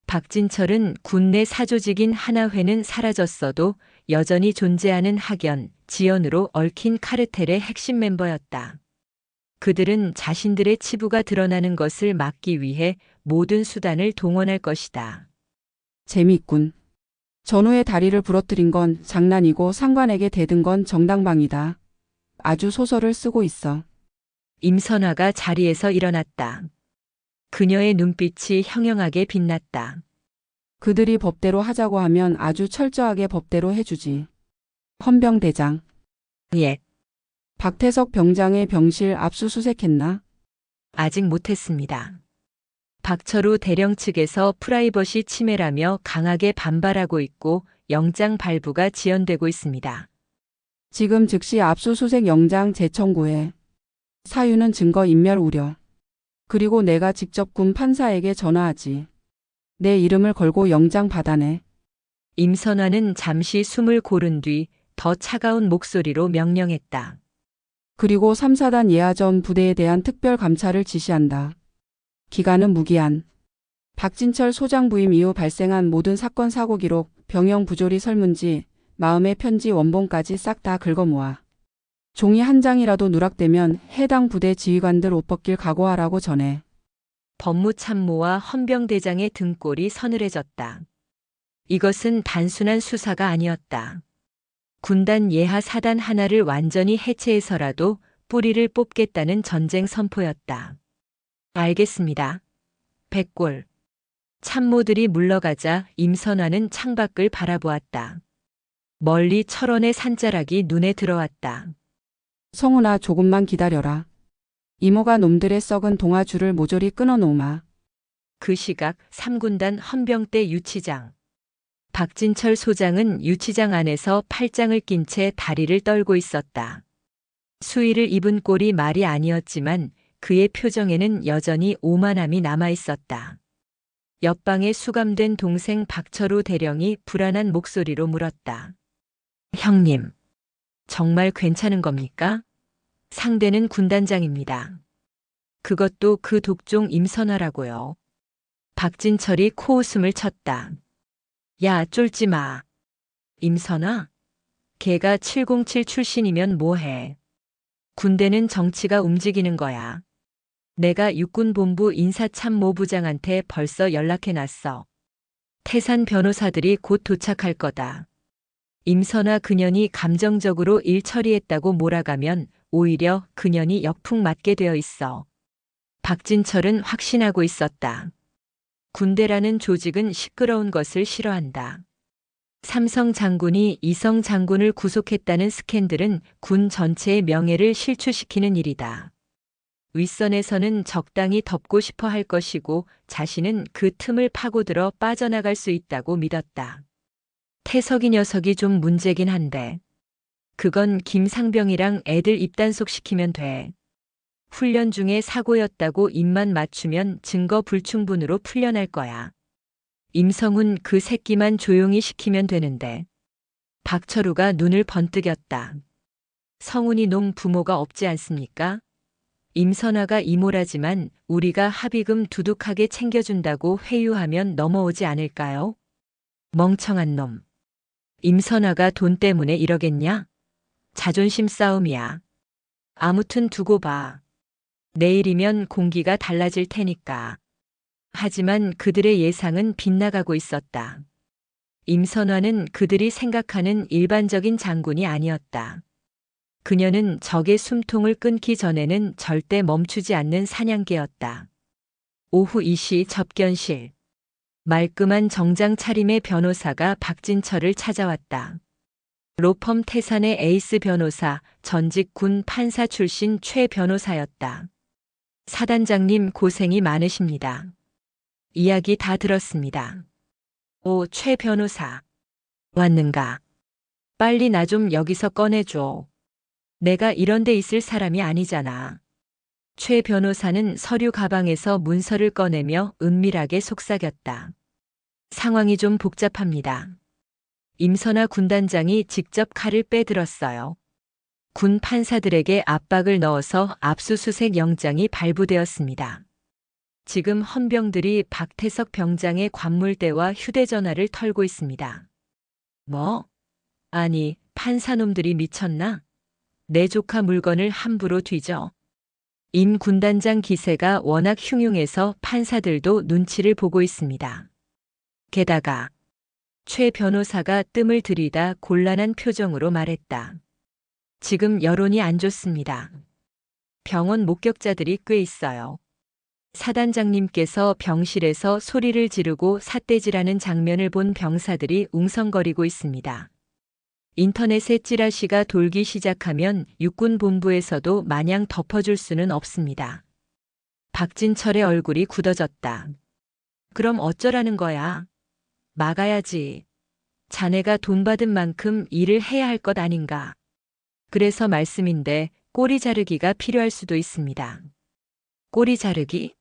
S1: 박진철은 군내 사조직인 하나회는 사라졌어도 여전히 존재하는 학연, 지연으로 얽힌 카르텔의 핵심 멤버였다. 그들은 자신들의 치부가 드러나는 것을 막기 위해 모든 수단을 동원할 것이다.
S2: 재미있군. 전우의 다리를 부러뜨린 건 장난이고 상관에게 대든 건 정당방위다. 아주 소설을 쓰고 있어.
S1: 임선화가 자리에서 일어났다. 그녀의 눈빛이 형형하게 빛났다.
S2: 그들이 법대로 하자고 하면 아주 철저하게 법대로 해주지. 헌병대장.
S1: 예,
S2: 박태석 병장의 병실 압수수색했나?
S1: 아직 못했습니다. 박철우 대령 측에서 프라이버시 침해라며 강하게 반발하고 있고 영장 발부가 지연되고 있습니다.
S2: 지금 즉시 압수수색 영장 재청구해. 사유는 증거 인멸 우려. 그리고 내가 직접 군 판사에게 전화하지. 내 이름을 걸고 영장 받아내.
S1: 임선화는 잠시 숨을 고른 뒤 더 차가운 목소리로 명령했다.
S2: 그리고 3사단 예하전 부대에 대한 특별 감찰을 지시한다. 기간은 무기한. 박진철 소장 부임 이후 발생한 모든 사건 사고 기록, 병영 부조리 설문지, 마음의 편지 원본까지 싹 다 긁어모아. 종이 한 장이라도 누락되면 해당 부대 지휘관들 옷 벗길 각오하라고 전해.
S1: 법무참모와 헌병대장의 등골이 서늘해졌다. 이것은 단순한 수사가 아니었다. 군단 예하 사단 하나를 완전히 해체해서라도 뿌리를 뽑겠다는 전쟁 선포였다. 알겠습니다. 백골. 참모들이 물러가자 임선화는 창밖을 바라보았다. 멀리 철원의 산자락이 눈에 들어왔다.
S2: 성훈아, 조금만 기다려라. 이모가 놈들의 썩은 동아줄을 모조리 끊어놓으마.
S1: 그 시각 3군단 헌병대 유치장. 박진철 소장은 유치장 안에서 팔짱을 낀 채 다리를 떨고 있었다. 수의를 입은 꼴이 말이 아니었지만 그의 표정에는 여전히 오만함이 남아 있었다. 옆방에 수감된 동생 박철우 대령이 불안한 목소리로 물었다. 형님, 정말 괜찮은 겁니까? 상대는 군단장입니다. 그것도 그 독종 임선화라고요. 박진철이 코웃음을 쳤다. 야, 쫄지 마. 임선화? 걔가 707 출신이면 뭐해. 군대는 정치가 움직이는 거야. 내가 육군본부 인사참모부장한테 벌써 연락해놨어. 태산 변호사들이 곧 도착할 거다. 임선화 그년이 감정적으로 일 처리했다고 몰아가면 오히려 그년이 역풍 맞게 되어 있어. 박진철은 확신하고 있었다. 군대라는 조직은 시끄러운 것을 싫어한다. 삼성 장군이 이성 장군을 구속했다는 스캔들은 군 전체의 명예를 실추시키는 일이다. 윗선에서는 적당히 덮고 싶어 할 것이고 자신은 그 틈을 파고들어 빠져나갈 수 있다고 믿었다. 태석이 녀석이 좀 문제긴 한데 그건 김상병이랑 애들 입단속 시키면 돼. 훈련 중에 사고였다고 입만 맞추면 증거 불충분으로 풀려날 거야. 임성훈 그 새끼만 조용히 시키면 되는데. 박철우가 눈을 번뜩였다. 성훈이 놈 부모가 없지 않습니까? 임선화가 이모라지만 우리가 합의금 두둑하게 챙겨준다고 회유하면 넘어오지 않을까요? 멍청한 놈. 임선화가 돈 때문에 이러겠냐? 자존심 싸움이야. 아무튼 두고 봐. 내일이면 공기가 달라질 테니까. 하지만 그들의 예상은 빗나가고 있었다. 임선화는 그들이 생각하는 일반적인 장군이 아니었다. 그녀는 적의 숨통을 끊기 전에는 절대 멈추지 않는 사냥개였다. 오후 2시 접견실. 말끔한 정장 차림의 변호사가 박진철을 찾아왔다. 로펌 태산의 에이스 변호사, 전직 군 판사 출신 최 변호사였다. 사단장님 고생이 많으십니다. 이야기 다 들었습니다. 오, 최 변호사. 왔는가? 빨리 나 좀 여기서 꺼내줘. 내가 이런 데 있을 사람이 아니잖아. 최 변호사는 서류 가방에서 문서를 꺼내며 은밀하게 속삭였다. 상황이 좀 복잡합니다. 임선화 군단장이 직접 칼을 빼들었어요. 군 판사들에게 압박을 넣어서 압수수색 영장이 발부되었습니다. 지금 헌병들이 박태석 병장의 관물대와 휴대전화를 털고 있습니다. 뭐? 아니, 판사놈들이 미쳤나? 내 조카 물건을 함부로 뒤져. 임 군단장 기세가 워낙 흉흉해서 판사들도 눈치를 보고 있습니다. 게다가 최 변호사가 뜸을 들이다 곤란한 표정으로 말했다. 지금 여론이 안 좋습니다. 병원 목격자들이 꽤 있어요. 사단장님께서 병실에서 소리를 지르고 삿대질하는 장면을 본 병사들이 웅성거리고 있습니다. 인터넷에 찌라시가 돌기 시작하면 육군본부에서도 마냥 덮어줄 수는 없습니다. 박진철의 얼굴이 굳어졌다. 그럼 어쩌라는 거야? 막아야지. 자네가 돈 받은 만큼 일을 해야 할 것 아닌가. 그래서 말씀인데 꼬리 자르기가 필요할 수도 있습니다. 꼬리 자르기?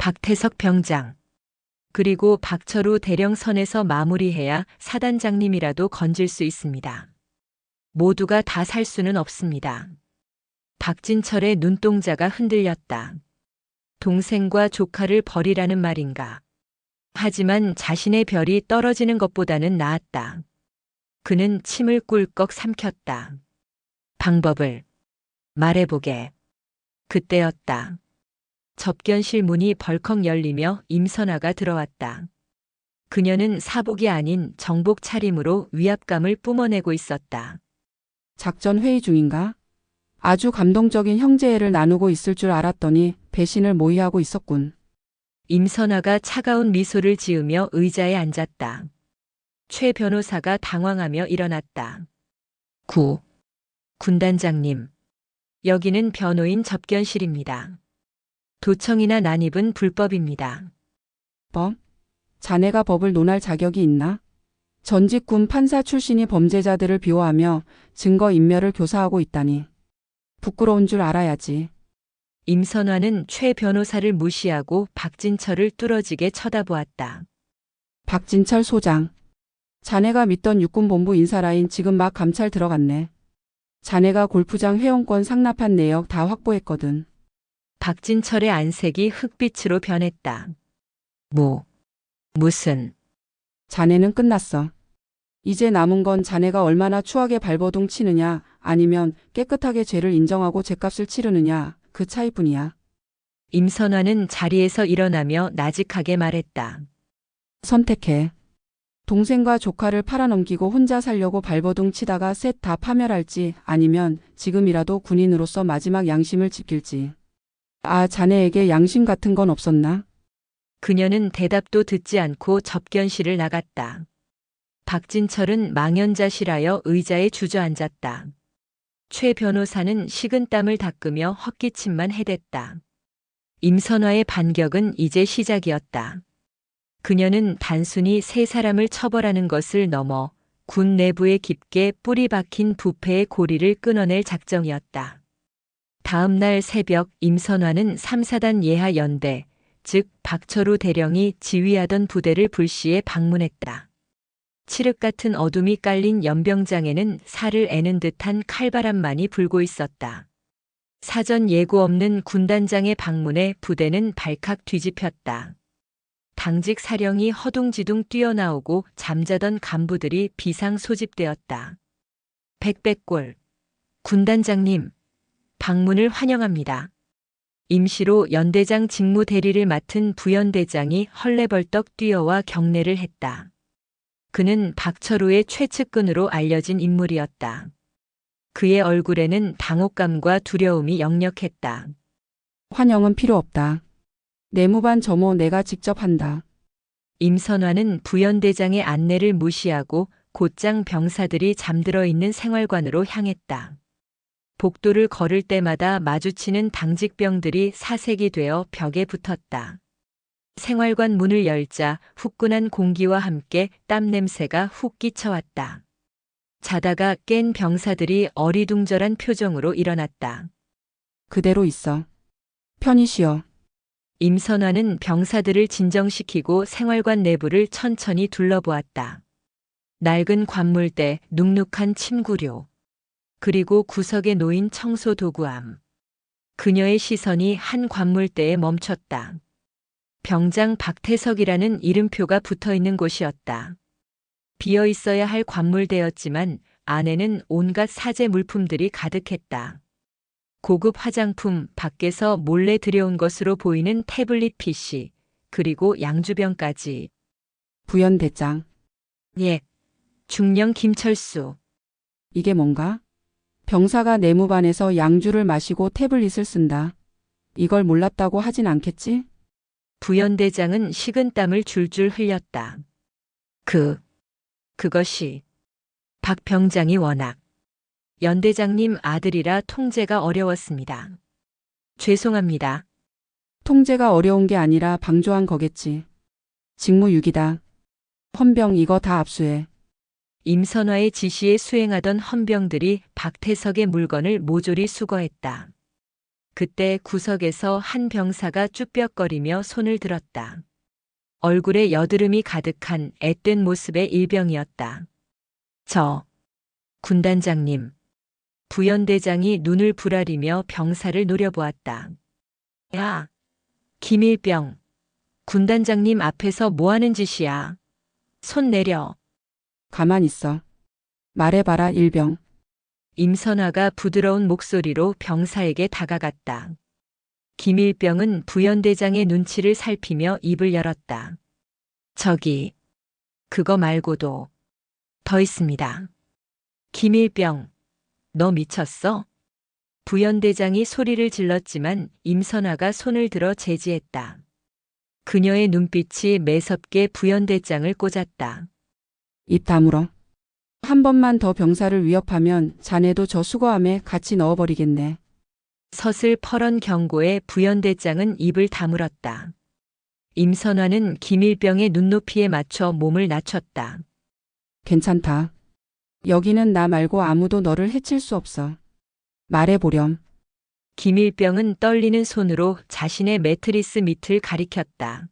S1: 박태석 병장. 그리고 박철우 대령선에서 마무리해야 사단장님이라도 건질 수 있습니다. 모두가 다 살 수는 없습니다. 박진철의 눈동자가 흔들렸다. 동생과 조카를 버리라는 말인가. 하지만 자신의 별이 떨어지는 것보다는 나았다. 그는 침을 꿀꺽 삼켰다. 방법을 말해보게. 그때였다. 접견실 문이 벌컥 열리며 임선화가 들어왔다. 그녀는 사복이 아닌 정복 차림으로 위압감을 뿜어내고 있었다.
S3: 작전 회의 중인가? 아주 감동적인 형제애를 나누고 있을 줄 알았더니 배신을 모의하고 있었군.
S1: 임선화가 차가운 미소를 지으며 의자에 앉았다. 최 변호사가 당황하며 일어났다. 군단장님. 여기는 변호인 접견실입니다. 도청이나 난입은 불법입니다.
S3: 법? 자네가 법을 논할 자격이 있나? 전직 군 판사 출신이 범죄자들을 비호하며 증거인멸을 교사하고 있다니. 부끄러운 줄 알아야지.
S1: 임선화는 최 변호사를 무시하고 박진철을 뚫어지게 쳐다보았다.
S3: 박진철 소장. 자네가 믿던 육군본부 인사라인 지금 막 감찰 들어갔네. 자네가 골프장 회원권 상납한 내역 다 확보했거든.
S1: 박진철의 안색이 흑빛으로 변했다. 무슨.
S3: 자네는 끝났어. 이제 남은 건 자네가 얼마나 추하게 발버둥 치느냐 아니면 깨끗하게 죄를 인정하고 죄값을 치르느냐 그 차이뿐이야.
S1: 임선화는 자리에서 일어나며 나직하게 말했다.
S3: 선택해. 동생과 조카를 팔아넘기고 혼자 살려고 발버둥 치다가 셋 다 파멸할지 아니면 지금이라도 군인으로서 마지막 양심을 지킬지. 자네에게 양심 같은 건 없었나?
S1: 그녀는 대답도 듣지 않고 접견실을 나갔다. 박진철은 망연자실하여 의자에 주저앉았다. 최 변호사는 식은땀을 닦으며 헛기침만 해댔다. 임선화의 반격은 이제 시작이었다. 그녀는 단순히 세 사람을 처벌하는 것을 넘어 군 내부에 깊게 뿌리 박힌 부패의 고리를 끊어낼 작정이었다. 다음 날 새벽 임선화는 3사단 예하 연대, 즉 박철우 대령이 지휘하던 부대를 불시에 방문했다. 칠흑 같은 어둠이 깔린 연병장에는 살을 애는 듯한 칼바람만이 불고 있었다. 사전 예고 없는 군단장의 방문에 부대는 발칵 뒤집혔다. 당직 사령이 허둥지둥 뛰어나오고 잠자던 간부들이 비상 소집되었다. 백백골, 군단장님, 방문을 환영합니다. 임시로 연대장 직무 대리를 맡은 부연대장이 헐레벌떡 뛰어와 경례를 했다. 그는 박철우의 최측근으로 알려진 인물이었다. 그의 얼굴에는 당혹감과 두려움이 역력했다.
S3: 환영은 필요 없다. 내무반 점호 내가 직접 한다.
S1: 임선화는 부연대장의 안내를 무시하고 곧장 병사들이 잠들어 있는 생활관으로 향했다. 복도를 걸을 때마다 마주치는 당직병들이 사색이 되어 벽에 붙었다. 생활관 문을 열자 후끈한 공기와 함께 땀 냄새가 훅 끼쳐왔다. 자다가 깬 병사들이 어리둥절한 표정으로 일어났다.
S3: 그대로 있어. 편히 쉬어.
S1: 임선화는 병사들을 진정시키고 생활관 내부를 천천히 둘러보았다. 낡은 관물대, 눅눅한 침구류, 그리고 구석에 놓인 청소 도구함. 그녀의 시선이 한 관물대에 멈췄다. 병장 박태석이라는 이름표가 붙어 있는 곳이었다. 비어 있어야 할 관물대였지만 안에는 온갖 사제 물품들이 가득했다. 고급 화장품, 밖에서 몰래 들여온 것으로 보이는 태블릿 PC, 그리고 양주병까지.
S3: 부연대장.
S1: 예, 중령 김철수.
S3: 이게 뭔가? 병사가 내무반에서 양주를 마시고 태블릿을 쓴다. 이걸 몰랐다고 하진 않겠지?
S1: 부연대장은 식은땀을 줄줄 흘렸다. 그것이 박 병장이 워낙 연대장님 아들이라 통제가 어려웠습니다. 죄송합니다.
S3: 통제가 어려운 게 아니라 방조한 거겠지. 직무유기다. 헌병 이거 다 압수해.
S1: 임선화의 지시에 수행하던 헌병들이 박태석의 물건을 모조리 수거했다. 그때 구석에서 한 병사가 쭈뼛거리며 손을 들었다. 얼굴에 여드름이 가득한 앳된 모습의 일병이었다. 군단장님. 부연대장이 눈을 부라리며 병사를 노려보았다. 야, 김일병. 군단장님 앞에서 뭐하는 짓이야? 손 내려.
S3: 가만 있어. 말해봐라 일병.
S1: 임선화가 부드러운 목소리로 병사에게 다가갔다. 김일병은 부연대장의 눈치를 살피며 입을 열었다. 그거 말고도 더 있습니다. 김일병, 너 미쳤어? 부연대장이 소리를 질렀지만 임선화가 손을 들어 제지했다. 그녀의 눈빛이 매섭게 부연대장을 꽂았다.
S3: 입 다물어. 한 번만 더 병사를 위협하면 자네도 저 수거함에 같이 넣어버리겠네.
S1: 서슬퍼런 경고에 부연대장은 입을 다물었다. 임선화는 김일병의 눈높이에 맞춰 몸을 낮췄다.
S3: 괜찮다. 여기는 나 말고 아무도 너를 해칠 수 없어. 말해보렴.
S1: 김일병은 떨리는 손으로 자신의 매트리스 밑을 가리켰다.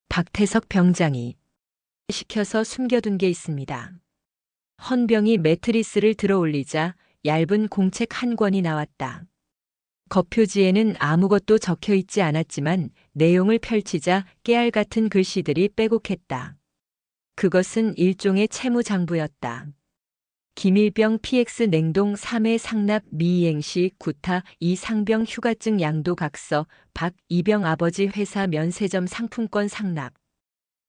S1: 박태석 병장이 시켜서 숨겨둔 게 있습니다. 헌병이 매트리스를 들어올리자 얇은 공책 한 권이 나왔다. 겉표지에는 아무것도 적혀 있지 않았지만 내용을 펼치자 깨알 같은 글씨들이 빼곡했다. 그것은 일종의 채무장부였다. 김일병 PX 냉동 3회 상납 미이행시 구타 이상병 휴가증 양도각서 박 이병 아버지 회사 면세점 상품권 상납.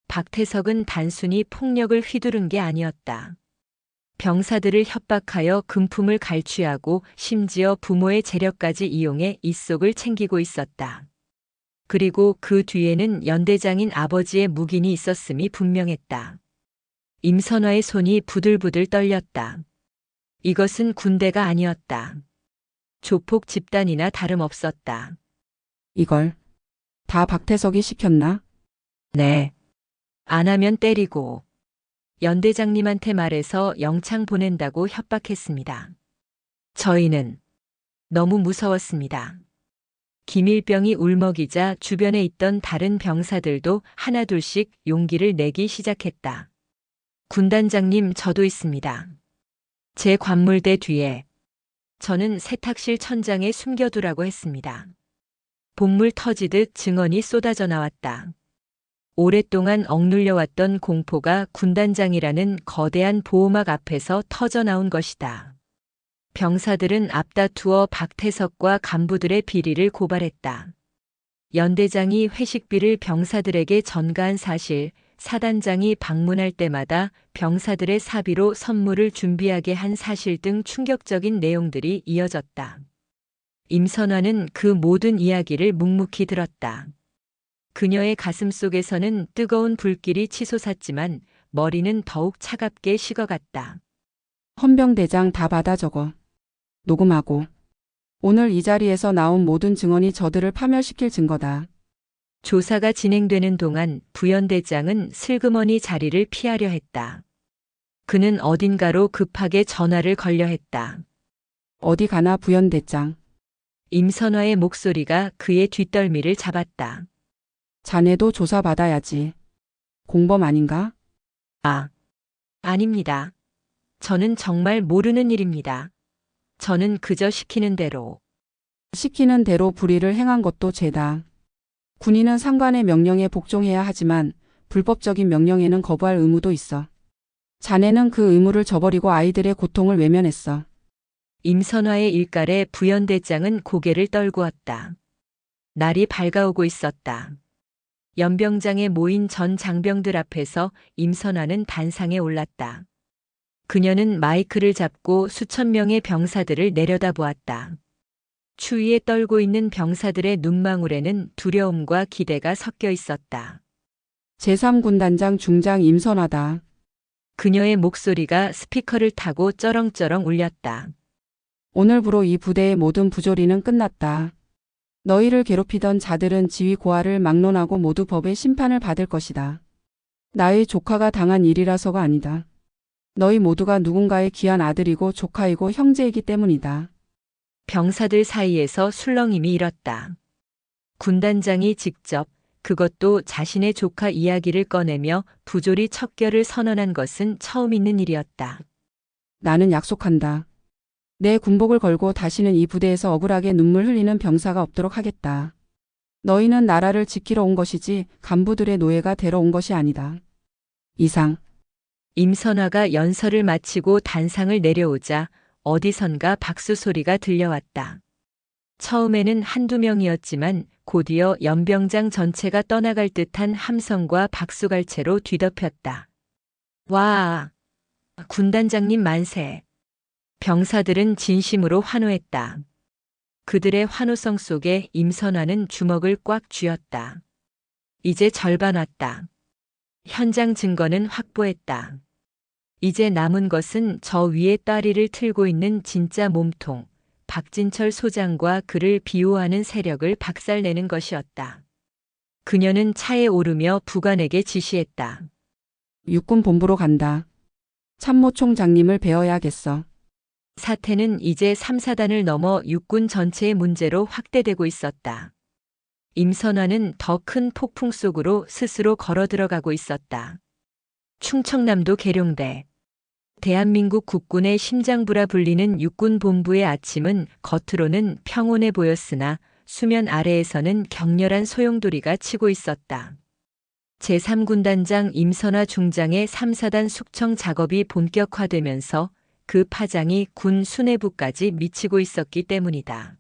S1: 박태석은 단순히 폭력을 휘두른 게 아니었다. 병사들을 협박하여 금품을 갈취하고 심지어 부모의 재력까지 이용해 입속을 챙기고 있었다. 그리고 그 뒤에는 연대장인 아버지의 묵인이 있었음이 분명했다. 임선화의 손이 부들부들 떨렸다. 이것은 군대가 아니었다. 조폭 집단이나 다름없었다.
S3: 이걸 다 박태석이 시켰나?
S1: 네. 안 하면 때리고 연대장님한테 말해서 영창 보낸다고 협박했습니다. 저희는 너무 무서웠습니다. 김일병이 울먹이자 주변에 있던 다른 병사들도 하나둘씩 용기를 내기 시작했다. 군단장님 저도 있습니다. 제 관물대 뒤에 저는 세탁실 천장에 숨겨두라고 했습니다. 본물 터지듯 증언이 쏟아져 나왔다. 오랫동안 억눌려왔던 공포가 군단장이라는 거대한 보호막 앞에서 터져 나온 것이다. 병사들은 앞다투어 박태석과 간부들의 비리를 고발했다. 연대장이 회식비를 병사들에게 전가한 사실, 사단장이 방문할 때마다 병사들의 사비로 선물을 준비하게 한 사실 등 충격적인 내용들이 이어졌다. 임선화는 그 모든 이야기를 묵묵히 들었다. 그녀의 가슴 속에서는 뜨거운 불길이 치솟았지만 머리는 더욱 차갑게 식어갔다.
S3: 헌병대장 다 받아 적어. 녹음하고. 오늘 이 자리에서 나온 모든 증언이 저들을 파멸시킬 증거다.
S1: 조사가 진행되는 동안 부연대장은 슬그머니 자리를 피하려 했다. 그는 어딘가로 급하게 전화를 걸려 했다.
S3: 어디 가나 부연대장.
S1: 임선화의 목소리가 그의 뒷덜미를 잡았다.
S3: 자네도 조사받아야지. 공범 아닌가?
S1: 아닙니다. 저는 정말 모르는 일입니다. 저는 그저 시키는 대로.
S3: 시키는 대로 불의를 행한 것도 죄다. 군인은 상관의 명령에 복종해야 하지만 불법적인 명령에는 거부할 의무도 있어. 자네는 그 의무를 저버리고 아이들의 고통을 외면했어.
S1: 임선화의 일갈에 부연대장은 고개를 떨구었다. 날이 밝아오고 있었다. 연병장에 모인 전 장병들 앞에서 임선화는 단상에 올랐다. 그녀는 마이크를 잡고 수천 명의 병사들을 내려다보았다. 추위에 떨고 있는 병사들의 눈망울에는 두려움과 기대가 섞여 있었다.
S3: 제3군단장 중장 임선화다.
S1: 그녀의 목소리가 스피커를 타고 쩌렁쩌렁 울렸다.
S3: 오늘부로 이 부대의 모든 부조리는 끝났다. 너희를 괴롭히던 자들은 지위 고하를 막론하고 모두 법의 심판을 받을 것이다. 나의 조카가 당한 일이라서가 아니다. 너희 모두가 누군가의 귀한 아들이고 조카이고 형제이기 때문이다.
S1: 병사들 사이에서 술렁임이 일었다. 군단장이 직접 그것도 자신의 조카 이야기를 꺼내며 부조리 척결을 선언한 것은 처음 있는 일이었다.
S3: 나는 약속한다. 내 군복을 걸고 다시는 이 부대에서 억울하게 눈물 흘리는 병사가 없도록 하겠다. 너희는 나라를 지키러 온 것이지 간부들의 노예가 되러 온 것이 아니다. 이상.
S1: 임선화가 연설을 마치고 단상을 내려오자 어디선가 박수 소리가 들려왔다. 처음에는 한두 명이었지만 곧이어 연병장 전체가 떠나갈 듯한 함성과 박수갈채로 뒤덮였다. 와! 군단장님 만세! 병사들은 진심으로 환호했다. 그들의 환호성 속에 임선화는 주먹을 꽉 쥐었다. 이제 절반 왔다. 현장 증거는 확보했다. 이제 남은 것은 저 위에 다리를 틀고 있는 진짜 몸통, 박진철 소장과 그를 비호하는 세력을 박살내는 것이었다. 그녀는 차에 오르며 부관에게 지시했다.
S3: 육군 본부로 간다. 참모총장님을 배워야겠어.
S1: 사태는 이제 3사단을 넘어 육군 전체의 문제로 확대되고 있었다. 임선화는 더 큰 폭풍 속으로 스스로 걸어 들어가고 있었다. 충청남도 계룡대. 대한민국 국군의 심장부라 불리는 육군 본부의 아침은 겉으로는 평온해 보였으나 수면 아래에서는 격렬한 소용돌이가 치고 있었다. 제3군단장 임선화 중장의 3사단 숙청 작업이 본격화되면서 그 파장이 군 수뇌부까지 미치고 있었기 때문이다.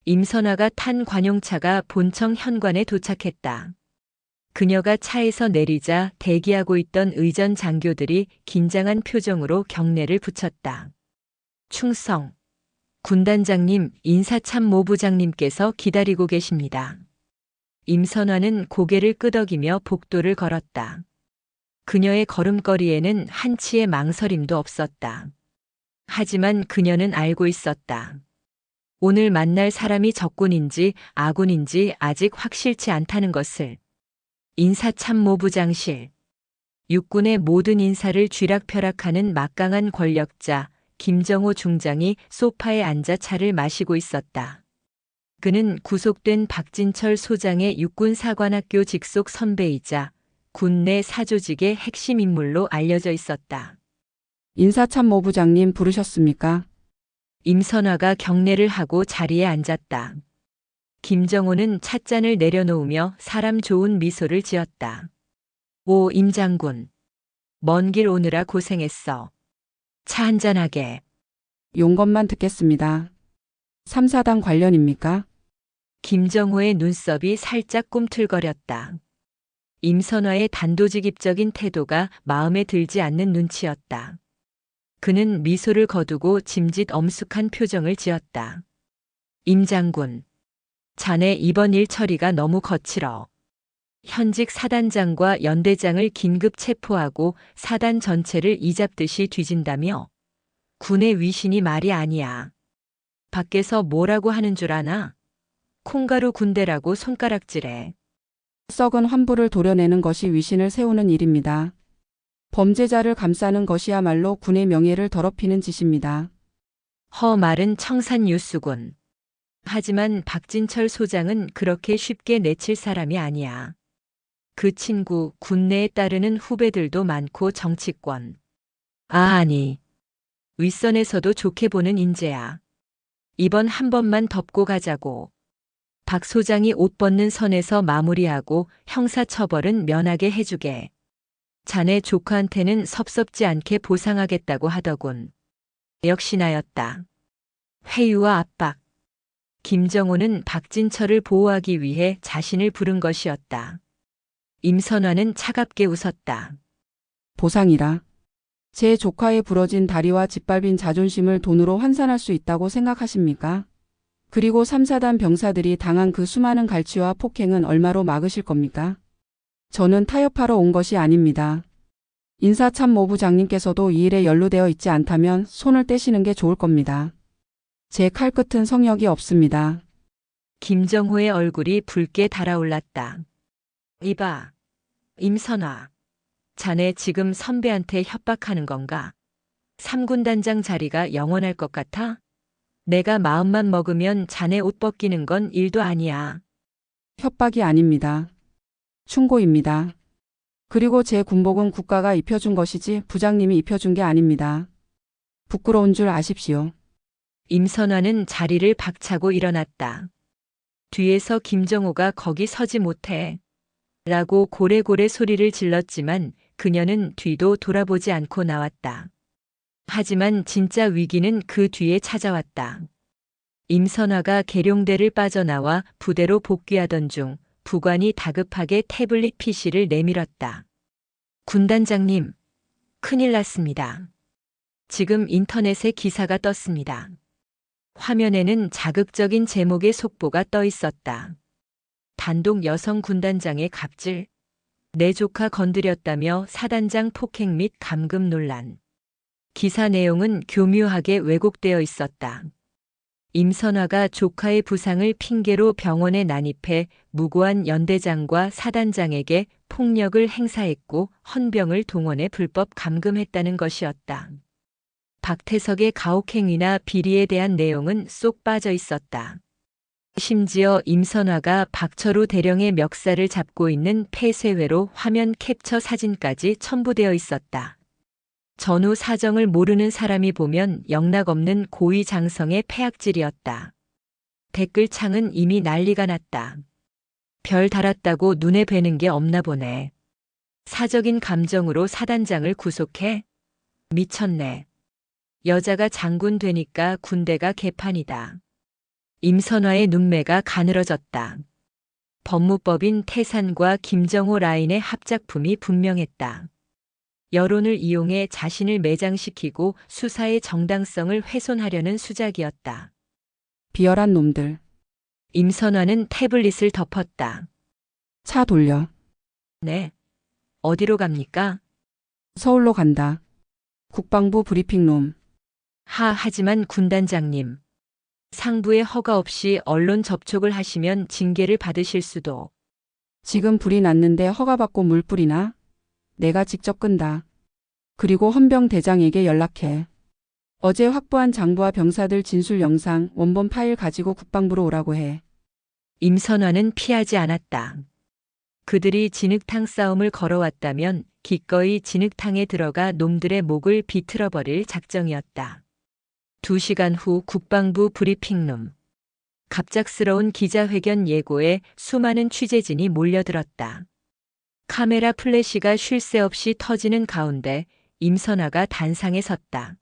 S1: 임선화가 탄 관용차가 본청 현관에 도착했다. 그녀가 차에서 내리자 대기하고 있던 의전 장교들이 긴장한 표정으로 경례를 붙였다. 충성! 군단장님, 인사참모부장님께서 기다리고 계십니다. 임선화는 고개를 끄덕이며 복도를 걸었다. 그녀의 걸음걸이에는 한치의 망설임도 없었다. 하지만 그녀는 알고 있었다. 오늘 만날 사람이 적군인지 아군인지 아직 확실치 않다는 것을. 인사참모부장실. 육군의 모든 인사를 쥐락펴락하는 막강한 권력자 김정호 중장이 소파에 앉아 차를 마시고 있었다. 그는 구속된 박진철 소장의 육군사관학교 직속 선배이자 군 내 사조직의 핵심 인물로 알려져 있었다.
S3: 인사참모부장님 부르셨습니까?
S1: 임선화가 경례를 하고 자리에 앉았다. 김정호는 찻잔을 내려놓으며 사람 좋은 미소를 지었다. 오, 임 장군. 먼 길 오느라 고생했어. 차 한잔하게.
S3: 용건만 듣겠습니다. 3사단 관련입니까?
S1: 김정호의 눈썹이 살짝 꿈틀거렸다. 임선화의 단도직입적인 태도가 마음에 들지 않는 눈치였다. 그는 미소를 거두고 짐짓 엄숙한 표정을 지었다. 임 장군. 자네 이번 일 처리가 너무 거칠어. 현직 사단장과 연대장을 긴급 체포하고 사단 전체를 이잡듯이 뒤진다며? 군의 위신이 말이 아니야. 밖에서 뭐라고 하는 줄 아나? 콩가루 군대라고 손가락질해.
S3: 썩은 환부를 도려내는 것이 위신을 세우는 일입니다. 범죄자를 감싸는 것이야말로 군의 명예를 더럽히는 짓입니다.
S1: 허 말은 청산유수군. 하지만 박진철 소장은 그렇게 쉽게 내칠 사람이 아니야. 그 친구 군내에 따르는 후배들도 많고 정치권. 아니. 윗선에서도 좋게 보는 인재야. 이번 한 번만 덮고 가자고. 박 소장이 옷 벗는 선에서 마무리하고 형사처벌은 면하게 해주게. 자네 조카한테는 섭섭지 않게 보상하겠다고 하더군. 역시나였다. 회유와 압박. 김정호는 박진철을 보호하기 위해 자신을 부른 것이었다. 임선화는 차갑게 웃었다.
S3: 보상이라. 제 조카의 부러진 다리와 짓밟힌 자존심을 돈으로 환산할 수 있다고 생각하십니까? 그리고 3사단 병사들이 당한 그 수많은 갈취와 폭행은 얼마로 막으실 겁니까? 저는 타협하러 온 것이 아닙니다. 인사참모부장님께서도 이 일에 연루되어 있지 않다면 손을 떼시는 게 좋을 겁니다. 제 칼끝은 성역이 없습니다.
S1: 김정호의 얼굴이 붉게 달아올랐다. 이봐, 임선화. 자네 지금 선배한테 협박하는 건가? 3군 단장 자리가 영원할 것 같아? 내가 마음만 먹으면 자네 옷 벗기는 건 일도 아니야.
S3: 협박이 아닙니다. 충고입니다. 그리고 제 군복은 국가가 입혀준 것이지 부장님이 입혀준 게 아닙니다. 부끄러운 줄 아십시오.
S1: 임선화는 자리를 박차고 일어났다. 뒤에서 김정호가 거기 서지 못해. 라고 고래고래 소리를 질렀지만 그녀는 뒤도 돌아보지 않고 나왔다. 하지만 진짜 위기는 그 뒤에 찾아왔다. 임선화가 계룡대를 빠져나와 부대로 복귀하던 중 부관이 다급하게 태블릿 PC를 내밀었다. 군단장님, 큰일 났습니다. 지금 인터넷에 기사가 떴습니다. 화면에는 자극적인 제목의 속보가 떠 있었다. 단독 여성 군단장의 갑질, 내 조카 건드렸다며 사단장 폭행 및 감금 논란. 기사 내용은 교묘하게 왜곡되어 있었다. 임선화가 조카의 부상을 핑계로 병원에 난입해 무고한 연대장과 사단장에게 폭력을 행사했고 헌병을 동원해 불법 감금했다는 것이었다. 박태석의 가혹행위나 비리에 대한 내용은 쏙 빠져 있었다. 심지어 임선화가 박철우 대령의 멱살을 잡고 있는 폐쇄회로 화면 캡처 사진까지 첨부되어 있었다. 전후 사정을 모르는 사람이 보면 영락없는 고위장성의 폐악질이었다. 댓글창은 이미 난리가 났다. 별 달았다고 눈에 뵈는 게 없나 보네. 사적인 감정으로 사단장을 구속해? 미쳤네. 여자가 장군 되니까 군대가 개판이다. 임선화의 눈매가 가늘어졌다. 법무법인 태산과 김정호 라인의 합작품이 분명했다. 여론을 이용해 자신을 매장시키고 수사의 정당성을 훼손하려는 수작이었다.
S3: 비열한 놈들.
S1: 임선화는 태블릿을 덮었다.
S3: 차 돌려.
S1: 네. 어디로 갑니까?
S3: 서울로 간다. 국방부 브리핑룸.
S1: 하지만 군단장님. 상부의 허가 없이 언론 접촉을 하시면 징계를 받으실 수도.
S3: 지금 불이 났는데 허가받고 물 뿌리나? 내가 직접 끈다. 그리고 헌병 대장에게 연락해. 어제 확보한 장부와 병사들 진술 영상, 원본 파일 가지고 국방부로 오라고 해.
S1: 임선화는 피하지 않았다. 그들이 진흙탕 싸움을 걸어왔다면 기꺼이 진흙탕에 들어가 놈들의 목을 비틀어버릴 작정이었다. 2시간 후 국방부 브리핑룸. 갑작스러운 기자회견 예고에 수많은 취재진이 몰려들었다. 카메라 플래시가 쉴 새 없이 터지는 가운데 임선아가 단상에 섰다.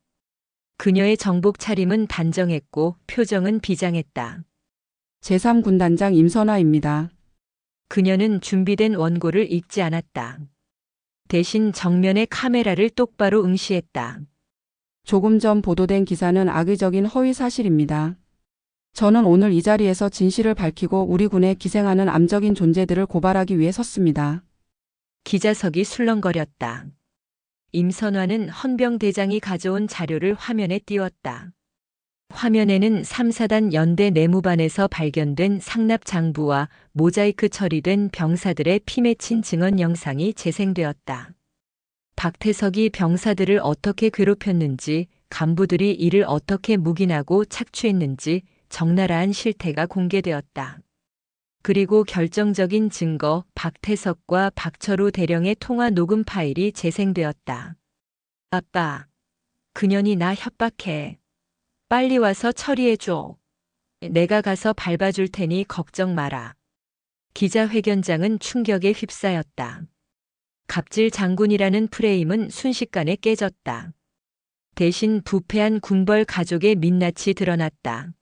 S1: 그녀의 정복 차림은 단정했고 표정은 비장했다.
S3: 제3군단장 임선아입니다.
S1: 그녀는 준비된 원고를 읽지 않았다. 대신 정면의 카메라를 똑바로 응시했다.
S3: 조금 전 보도된 기사는 악의적인 허위 사실입니다. 저는 오늘 이 자리에서 진실을 밝히고 우리 군에 기생하는 암적인 존재들을 고발하기 위해 섰습니다.
S1: 기자석이 술렁거렸다. 임선화는 헌병대장이 가져온 자료를 화면에 띄웠다. 화면에는 3사단 연대 내무반에서 발견된 상납 장부와 모자이크 처리된 병사들의 피 맺힌 증언 영상이 재생되었다. 박태석이 병사들을 어떻게 괴롭혔는지, 간부들이 이를 어떻게 묵인하고 착취했는지 적나라한 실태가 공개되었다. 그리고 결정적인 증거 박태석과 박철우 대령의 통화 녹음 파일이 재생되었다. 아빠, 그년이 나 협박해. 빨리 와서 처리해줘. 내가 가서 밟아줄 테니 걱정 마라. 기자회견장은 충격에 휩싸였다. 갑질 장군이라는 프레임은 순식간에 깨졌다. 대신 부패한 군벌 가족의 민낯이 드러났다.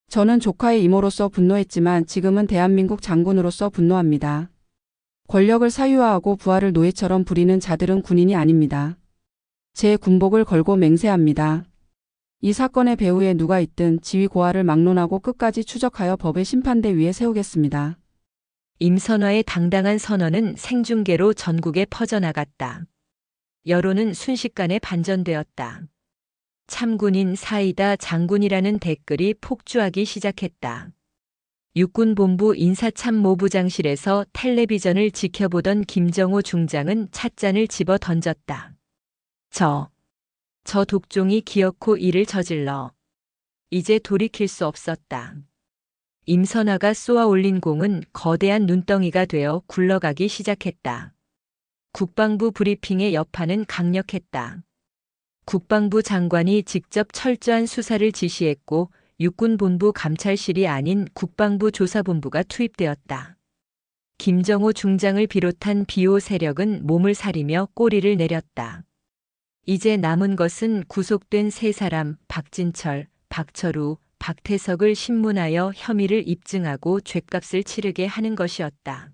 S3: 저는 조카의 이모로서 분노했지만 지금은 대한민국 장군으로서 분노합니다. 권력을 사유화하고 부하를 노예처럼 부리는 자들은 군인이 아닙니다. 제 군복을 걸고 맹세합니다. 이 사건의 배후에 누가 있든 지휘 고하를 막론하고 끝까지 추적하여 법의 심판대 위에 세우겠습니다.
S1: 임선화의 당당한 선언은 생중계로 전국에 퍼져나갔다. 여론은 순식간에 반전되었다. 참군인 사이다 장군이라는 댓글이 폭주하기 시작했다. 육군본부 인사참모부장실에서 텔레비전을 지켜보던 김정호 중장은 찻잔을 집어 던졌다. 저 독종이 기어코 이를 저질러. 이제 돌이킬 수 없었다. 임선화가 쏘아 올린 공은 거대한 눈덩이가 되어 굴러가기 시작했다. 국방부 브리핑의 여파는 강력했다. 국방부 장관이 직접 철저한 수사를 지시했고 육군본부 감찰실이 아닌 국방부 조사본부가 투입되었다. 김정호 중장을 비롯한 비호 세력은 몸을 사리며 꼬리를 내렸다. 이제 남은 것은 구속된 세 사람 박진철, 박철우, 박태석을 신문하여 혐의를 입증하고 죗값을 치르게 하는 것이었다.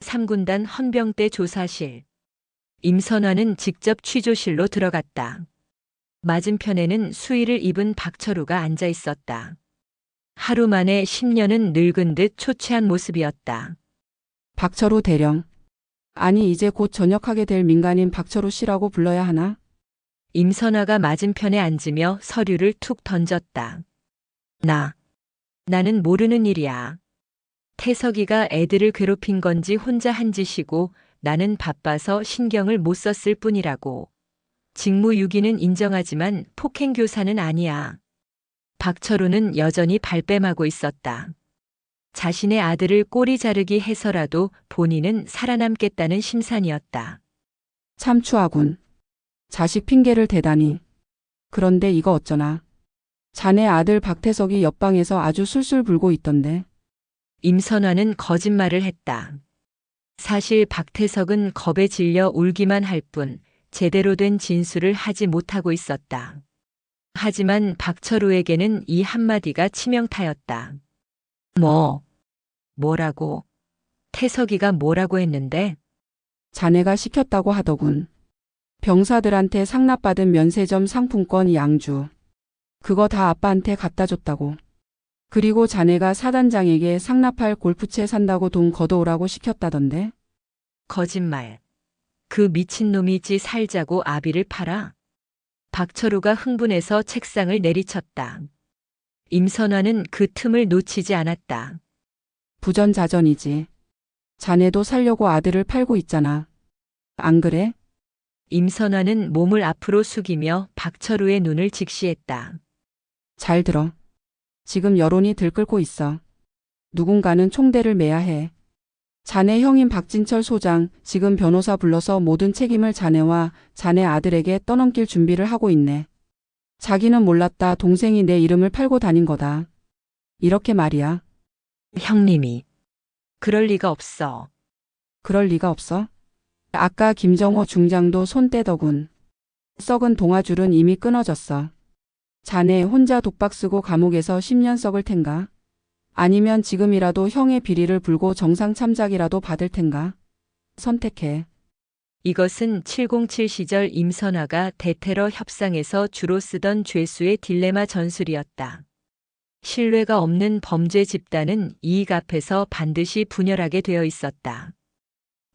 S1: 3군단 헌병대 조사실. 임선화는 직접 취조실로 들어갔다. 맞은편에는 수의를 입은 박철우가 앉아 있었다. 하루 만에 10년은 늙은 듯 초췌한 모습이었다.
S3: 박철우 대령. 아니 이제 곧 전역하게 될 민간인 박철우 씨라고 불러야 하나?
S1: 임선화가 맞은편에 앉으며 서류를 툭 던졌다. 나는 모르는 일이야. 태석이가 애들을 괴롭힌 건지 혼자 한 짓이고 나는 바빠서 신경을 못 썼을 뿐이라고. 직무유기는 인정하지만 폭행교사는 아니야. 박철우는 여전히 발뺌하고 있었다. 자신의 아들을 꼬리 자르기 해서라도 본인은 살아남겠다는 심산이었다.
S3: 참 추하군. 자식 핑계를 대다니. 그런데 이거 어쩌나. 자네 아들 박태석이 옆방에서 아주 술술 불고 있던데.
S1: 임선화는 거짓말을 했다. 사실 박태석은 겁에 질려 울기만 할 뿐 제대로 된 진술을 하지 못하고 있었다. 하지만 박철우에게는 이 한마디가 치명타였다. 뭐라고? 태석이가 뭐라고 했는데?
S3: 자네가 시켰다고 하더군. 병사들한테 상납받은 면세점 상품권 양주. 그거 다 아빠한테 갖다 줬다고. 그리고 자네가 사단장에게 상납할 골프채 산다고 돈 걷어오라고 시켰다던데.
S1: 거짓말. 그 미친놈이 지 살자고 아비를 팔아? 박철우가 흥분해서 책상을 내리쳤다. 임선화는 그 틈을 놓치지 않았다.
S3: 부전자전이지. 자네도 살려고 아들을 팔고 있잖아. 안 그래?
S1: 임선화는 몸을 앞으로 숙이며 박철우의 눈을 직시했다.
S3: 잘 들어. 지금 여론이 들끓고 있어. 누군가는 총대를 매야 해. 자네 형인 박진철 소장 지금 변호사 불러서 모든 책임을 자네와 자네 아들에게 떠넘길 준비를 하고 있네. 자기는 몰랐다. 동생이 내 이름을 팔고 다닌 거다. 이렇게 말이야.
S1: 형님이. 그럴 리가 없어.
S3: 그럴 리가 없어? 아까 김정호 중장도 손 떼더군. 썩은 동아줄은 이미 끊어졌어. 자네 혼자 독박 쓰고 감옥에서 10년 썩을 텐가? 아니면 지금이라도 형의 비리를 불고 정상 참작이라도 받을 텐가? 선택해.
S1: 이것은 707 시절 임선화가 대테러 협상에서 주로 쓰던 죄수의 딜레마 전술이었다. 신뢰가 없는 범죄 집단은 이익 앞에서 반드시 분열하게 되어 있었다.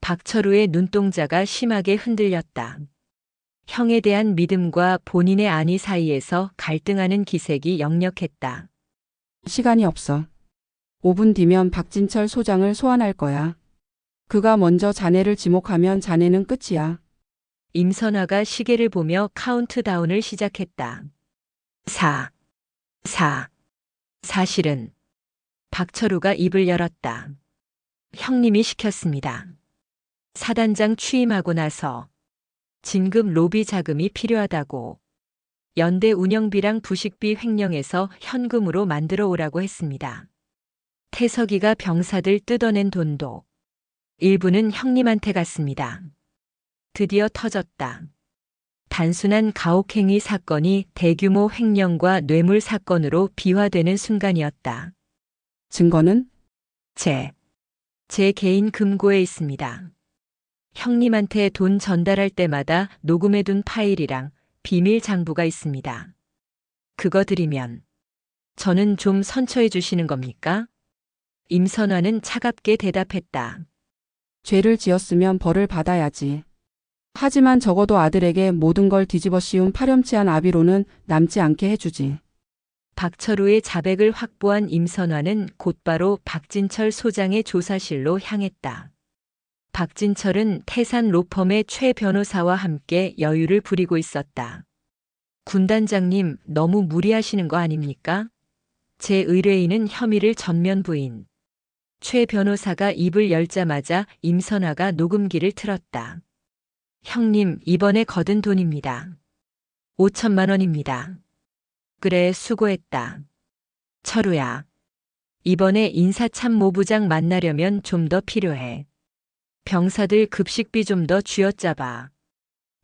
S1: 박철우의 눈동자가 심하게 흔들렸다. 형에 대한 믿음과 본인의 안위 사이에서 갈등하는 기색이 역력했다.
S3: 시간이 없어. 5분 뒤면 박진철 소장을 소환할 거야. 그가 먼저 자네를 지목하면 자네는 끝이야.
S1: 임선화가 시계를 보며 카운트다운을 시작했다. 4. 사실은 박철우가 입을 열었다. 형님이 시켰습니다. 사단장 취임하고 나서 진급 로비 자금이 필요하다고 연대 운영비랑 부식비 횡령해서 현금으로 만들어 오라고 했습니다. 태석이가 병사들 뜯어낸 돈도 일부는 형님한테 갔습니다. 드디어 터졌다. 단순한 가혹행위 사건이 대규모 횡령과 뇌물 사건으로 비화되는 순간이었다.
S3: 증거는?
S1: 제 개인 금고에 있습니다. 형님한테 돈 전달할 때마다 녹음해둔 파일이랑 비밀 장부가 있습니다. 그거 드리면 저는 좀 선처해 주시는 겁니까? 임선화는 차갑게 대답했다.
S3: 죄를 지었으면 벌을 받아야지. 하지만 적어도 아들에게 모든 걸 뒤집어 씌운 파렴치한 아비로는 남지 않게 해주지.
S1: 박철우의 자백을 확보한 임선화는 곧바로 박진철 소장의 조사실로 향했다. 박진철은 태산 로펌의 최 변호사와 함께 여유를 부리고 있었다. 군단장님, 너무 무리하시는 거 아닙니까? 제 의뢰인은 혐의를 전면 부인. 최 변호사가 입을 열자마자 임선화가 녹음기를 틀었다. 형님, 이번에 거둔 돈입니다. 5천만 원입니다. 그래, 수고했다. 철우야. 이번에 인사참모부장 만나려면 좀 더 필요해. 병사들 급식비 좀 더 쥐어짜봐.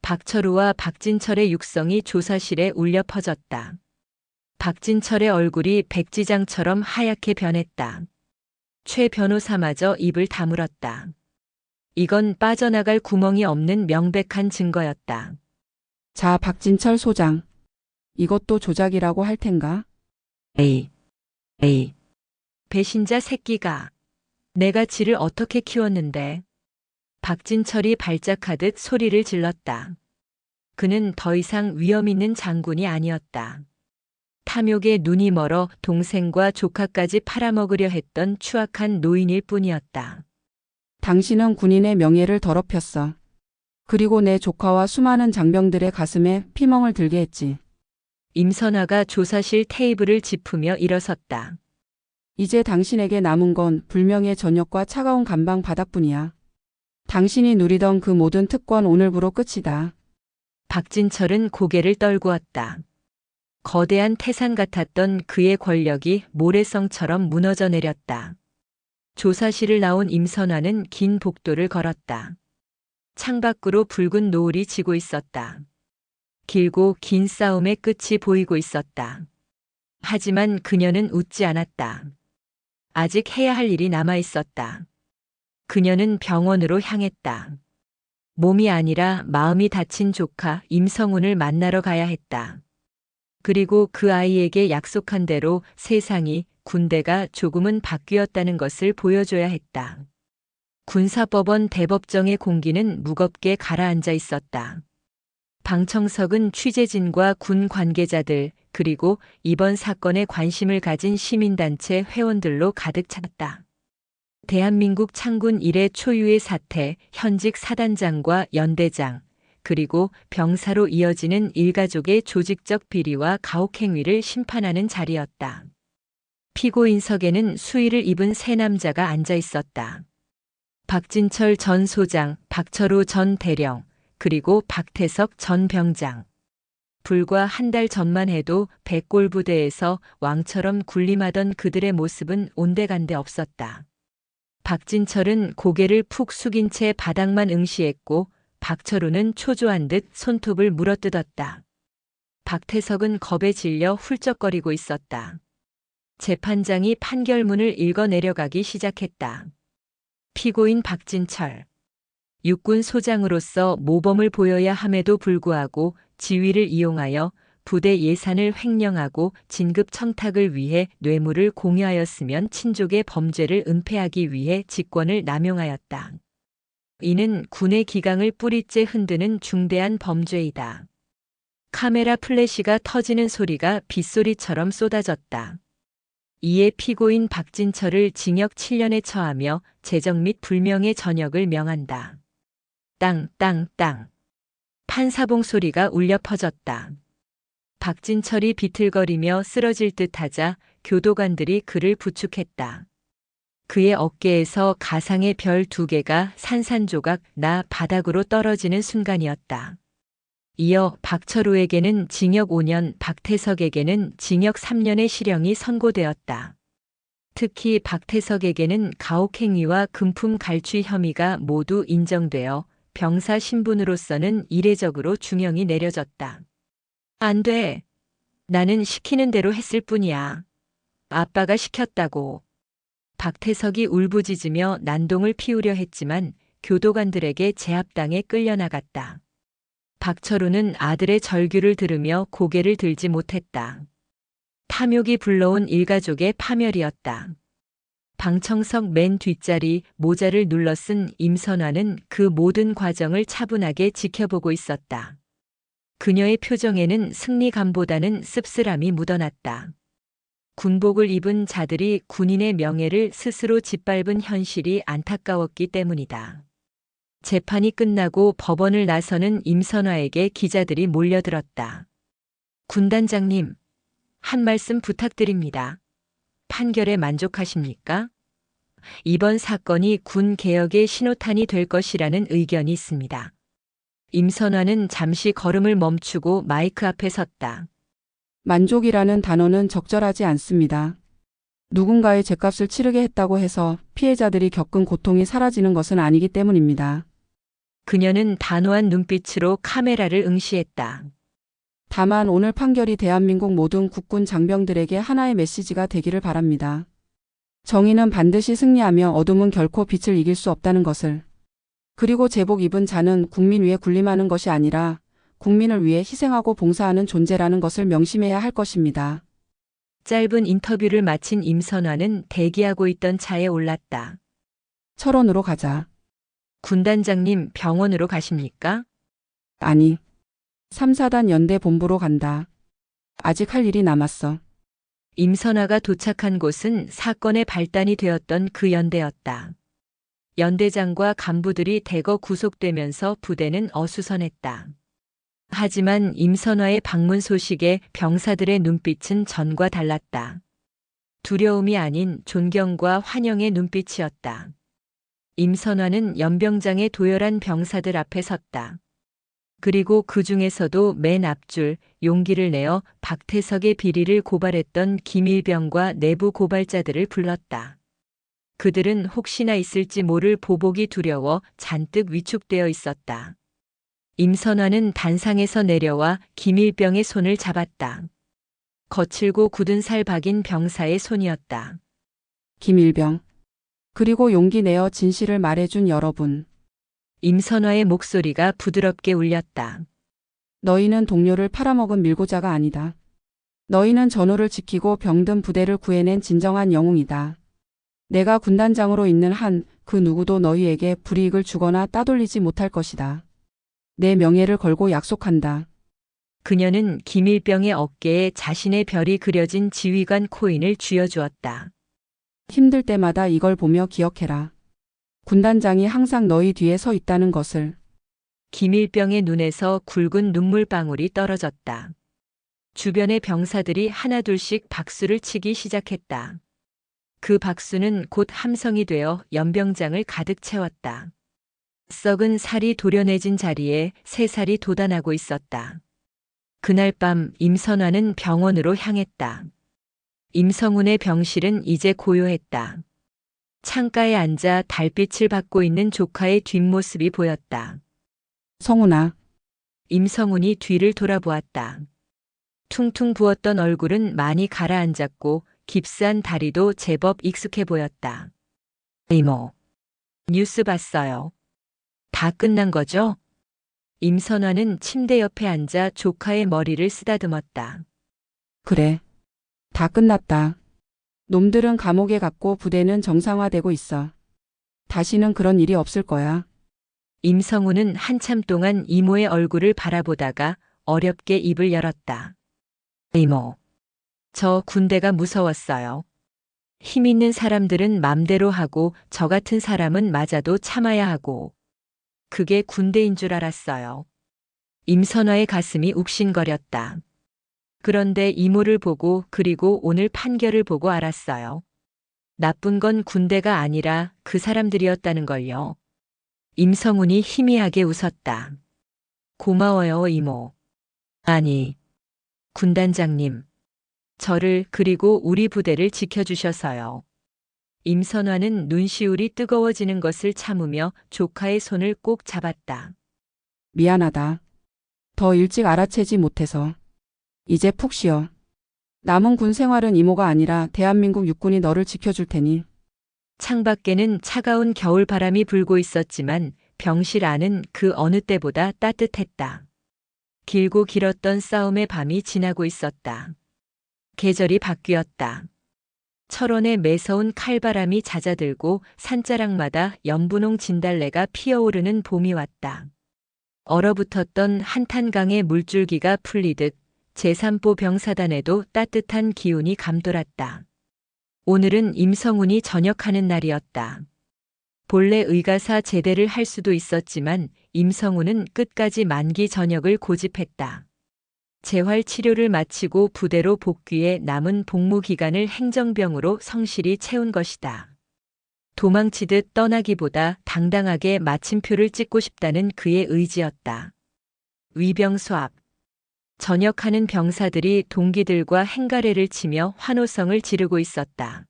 S1: 박철우와 박진철의 육성이 조사실에 울려 퍼졌다. 박진철의 얼굴이 백지장처럼 하얗게 변했다. 최 변호사마저 입을 다물었다. 이건 빠져나갈 구멍이 없는 명백한 증거였다.
S3: 자, 박진철 소장. 이것도 조작이라고 할 텐가?
S1: 에이. 배신자 새끼가. 내가 지를 어떻게 키웠는데. 박진철이 발작하듯 소리를 질렀다. 그는 더 이상 위험 있는 장군이 아니었다. 탐욕에 눈이 멀어 동생과 조카까지 팔아먹으려 했던 추악한 노인일 뿐이었다.
S3: 당신은 군인의 명예를 더럽혔어. 그리고 내 조카와 수많은 장병들의 가슴에 피멍을 들게 했지.
S1: 임선화가 조사실 테이블을 짚으며 일어섰다.
S3: 이제 당신에게 남은 건 불명예 전역과 차가운 감방 바닥뿐이야. 당신이 누리던 그 모든 특권 오늘부로 끝이다.
S1: 박진철은 고개를 떨구었다. 거대한 태산 같았던 그의 권력이 모래성처럼 무너져 내렸다. 조사실을 나온 임선화는 긴 복도를 걸었다. 창밖으로 붉은 노을이 지고 있었다. 길고 긴 싸움의 끝이 보이고 있었다. 하지만 그녀는 웃지 않았다. 아직 해야 할 일이 남아 있었다. 그녀는 병원으로 향했다. 몸이 아니라 마음이 다친 조카 임성훈을 만나러 가야 했다. 그리고 그 아이에게 약속한 대로 세상이, 군대가 조금은 바뀌었다는 것을 보여줘야 했다. 군사법원 대법정의 공기는 무겁게 가라앉아 있었다. 방청석은 취재진과 군 관계자들, 그리고 이번 사건에 관심을 가진 시민단체 회원들로 가득 찼다. 대한민국 창군 이래 초유의 사태, 현직 사단장과 연대장, 그리고 병사로 이어지는 일가족의 조직적 비리와 가혹행위를 심판하는 자리였다. 피고인석에는 수의를 입은 세 남자가 앉아 있었다. 박진철 전 소장, 박철우 전 대령, 그리고 박태석 전 병장. 불과 한 달 전만 해도 백골 부대에서 왕처럼 군림하던 그들의 모습은 온데간데 없었다. 박진철은 고개를 푹 숙인 채 바닥만 응시했고 박철우는 초조한 듯 손톱을 물어뜯었다. 박태석은 겁에 질려 훌쩍거리고 있었다. 재판장이 판결문을 읽어 내려가기 시작했다. 피고인 박진철. 육군 소장으로서 모범을 보여야 함에도 불구하고 지위를 이용하여 부대 예산을 횡령하고 진급 청탁을 위해 뇌물을 공유하였으면 친족의 범죄를 은폐하기 위해 직권을 남용하였다. 이는 군의 기강을 뿌리째 흔드는 중대한 범죄이다. 카메라 플래시가 터지는 소리가 빗소리처럼 쏟아졌다. 이에 피고인 박진철을 징역 7년에 처하며 재정 및 불명예 전역을 명한다. 땅, 땅, 땅. 판사봉 소리가 울려 퍼졌다. 박진철이 비틀거리며 쓰러질 듯하자 교도관들이 그를 부축했다. 그의 어깨에서 가상의 별 2개가 산산조각 나 바닥으로 떨어지는 순간이었다. 이어 박철우에게는 징역 5년, 박태석에게는 징역 3년의 실형이 선고되었다. 특히 박태석에게는 가혹행위와 금품 갈취 혐의가 모두 인정되어 병사 신분으로서는 이례적으로 중형이 내려졌다. 안 돼. 나는 시키는 대로 했을 뿐이야. 아빠가 시켰다고. 박태석이 울부짖으며 난동을 피우려 했지만 교도관들에게 제압당해 끌려나갔다. 박철우는 아들의 절규를 들으며 고개를 들지 못했다. 탐욕이 불러온 일가족의 파멸이었다. 방청석 맨 뒷자리 모자를 눌러 쓴 임선화는 그 모든 과정을 차분하게 지켜보고 있었다. 그녀의 표정에는 승리감보다는 씁쓸함이 묻어났다. 군복을 입은 자들이 군인의 명예를 스스로 짓밟은 현실이 안타까웠기 때문이다. 재판이 끝나고 법원을 나서는 임선화에게 기자들이 몰려들었다. 군단장님, 한 말씀 부탁드립니다. 판결에 만족하십니까? 이번 사건이 군 개혁의 신호탄이 될 것이라는 의견이 있습니다. 임선화는 잠시 걸음을 멈추고 마이크 앞에 섰다.
S3: 만족이라는 단어는 적절하지 않습니다. 누군가의 죗값을 치르게 했다고 해서 피해자들이 겪은 고통이 사라지는 것은 아니기 때문입니다.
S1: 그녀는 단호한 눈빛으로 카메라를 응시했다.
S3: 다만 오늘 판결이 대한민국 모든 국군 장병들에게 하나의 메시지가 되기를 바랍니다. 정의는 반드시 승리하며 어둠은 결코 빛을 이길 수 없다는 것을. 그리고 제복 입은 자는 국민 위에 군림하는 것이 아니라 국민을 위해 희생하고 봉사하는 존재라는 것을 명심해야 할 것입니다.
S1: 짧은 인터뷰를 마친 임선화는 대기하고 있던 차에 올랐다.
S3: 철원으로 가자.
S1: 군단장님, 병원으로 가십니까?
S3: 아니. 3, 4단 연대 본부로 간다. 아직 할 일이 남았어.
S1: 임선화가 도착한 곳은 사건의 발단이 되었던 그 연대였다. 연대장과 간부들이 대거 구속되면서 부대는 어수선했다. 하지만 임선화의 방문 소식에 병사들의 눈빛은 전과 달랐다. 두려움이 아닌 존경과 환영의 눈빛이었다. 임선화는 연병장의 도열한 병사들 앞에 섰다. 그리고 그 중에서도 맨 앞줄 용기를 내어 박태석의 비리를 고발했던 김일병과 내부 고발자들을 불렀다. 그들은 혹시나 있을지 모를 보복이 두려워 잔뜩 위축되어 있었다. 임선화는 단상에서 내려와 김일병의 손을 잡았다. 거칠고 굳은 살 박인 병사의 손이었다.
S3: 김일병. 그리고 용기 내어 진실을 말해준 여러분.
S1: 임선화의 목소리가 부드럽게 울렸다.
S3: 너희는 동료를 팔아먹은 밀고자가 아니다. 너희는 전우를 지키고 병든 부대를 구해낸 진정한 영웅이다. 내가 군단장으로 있는 한 그 누구도 너희에게 불이익을 주거나 따돌리지 못할 것이다. 내 명예를 걸고 약속한다.
S1: 그녀는 김일병의 어깨에 자신의 별이 그려진 지휘관 코인을 쥐어주었다.
S3: 힘들 때마다 이걸 보며 기억해라. 군단장이 항상 너희 뒤에 서 있다는 것을.
S1: 김일병의 눈에서 굵은 눈물방울이 떨어졌다. 주변의 병사들이 하나둘씩 박수를 치기 시작했다. 그 박수는 곧 함성이 되어 연병장을 가득 채웠다. 썩은 살이 도려내진 자리에 새 살이 돋아나고 있었다. 그날 밤 임선화는 병원으로 향했다. 임성훈의 병실은 이제 고요했다. 창가에 앉아 달빛을 받고 있는 조카의 뒷모습이 보였다.
S3: 성훈아,
S1: 임성훈이 뒤를 돌아보았다. 퉁퉁 부었던 얼굴은 많이 가라앉았고 깁스한 다리도 제법 익숙해 보였다. 이모, 뉴스 봤어요. 다 끝난 거죠? 임선화는 침대 옆에 앉아 조카의 머리를 쓰다듬었다.
S3: 그래. 다 끝났다. 놈들은 감옥에 갔고 부대는 정상화되고 있어. 다시는 그런 일이 없을 거야.
S1: 임성훈은 한참 동안 이모의 얼굴을 바라보다가 어렵게 입을 열었다. 이모, 저 군대가 무서웠어요. 힘 있는 사람들은 맘대로 하고 저 같은 사람은 맞아도 참아야 하고 그게 군대인 줄 알았어요. 임선화의 가슴이 욱신거렸다. 그런데 이모를 보고 그리고 오늘 판결을 보고 알았어요. 나쁜 건 군대가 아니라 그 사람들이었다는 걸요. 임성훈이 희미하게 웃었다. 고마워요, 이모. 아니, 군단장님. 저를 그리고 우리 부대를 지켜주셔서요. 임선화는 눈시울이 뜨거워지는 것을 참으며 조카의 손을 꼭 잡았다.
S3: 미안하다. 더 일찍 알아채지 못해서. 이제 푹 쉬어. 남은 군 생활은 이모가 아니라 대한민국 육군이 너를 지켜줄 테니.
S1: 창밖에는 차가운 겨울바람이 불고 있었지만 병실 안은 그 어느 때보다 따뜻했다. 길고 길었던 싸움의 밤이 지나고 있었다. 계절이 바뀌었다. 철원에 매서운 칼바람이 잦아들고 산자락마다 연분홍 진달래가 피어오르는 봄이 왔다. 얼어붙었던 한탄강의 물줄기가 풀리듯 제3보 병사단에도 따뜻한 기운이 감돌았다. 오늘은 임성훈이 전역하는 날이었다. 본래 의가사 제대를 할 수도 있었지만 임성훈은 끝까지 만기 전역을 고집했다. 재활 치료를 마치고 부대로 복귀해 남은 복무 기간을 행정병으로 성실히 채운 것이다. 도망치듯 떠나기보다 당당하게 마침표를 찍고 싶다는 그의 의지였다. 위병소 앞. 전역하는 병사들이 동기들과 행가래를 치며 환호성을 지르고 있었다.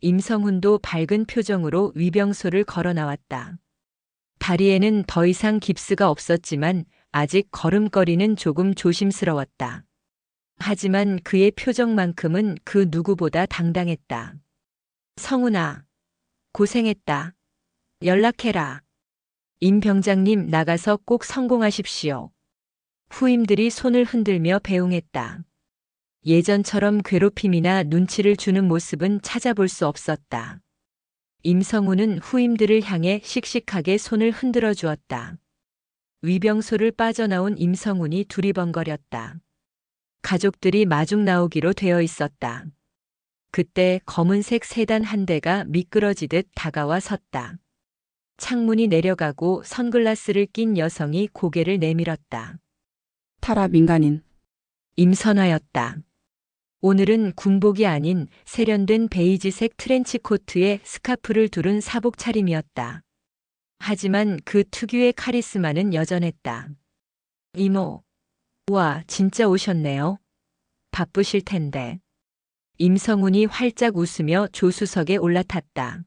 S1: 임성훈도 밝은 표정으로 위병소를 걸어 나왔다. 다리에는 더 이상 깁스가 없었지만 아직 걸음걸이는 조금 조심스러웠다. 하지만 그의 표정만큼은 그 누구보다 당당했다. 성훈아, 고생했다. 연락해라. 임 병장님 나가서 꼭 성공하십시오. 후임들이 손을 흔들며 배웅했다. 예전처럼 괴롭힘이나 눈치를 주는 모습은 찾아볼 수 없었다. 임성훈은 후임들을 향해 씩씩하게 손을 흔들어 주었다. 위병소를 빠져나온 임성훈이 두리번거렸다. 가족들이 마중 나오기로 되어 있었다. 그때 검은색 세단 한 대가 미끄러지듯 다가와 섰다. 창문이 내려가고 선글라스를 낀 여성이 고개를 내밀었다.
S3: 타라 민간인.
S1: 임선화였다. 오늘은 군복이 아닌 세련된 베이지색 트렌치 코트에 스카프를 두른 사복 차림이었다. 하지만 그 특유의 카리스마는 여전했다. 이모, 와, 진짜 오셨네요. 바쁘실 텐데. 임성훈이 활짝 웃으며 조수석에 올라탔다.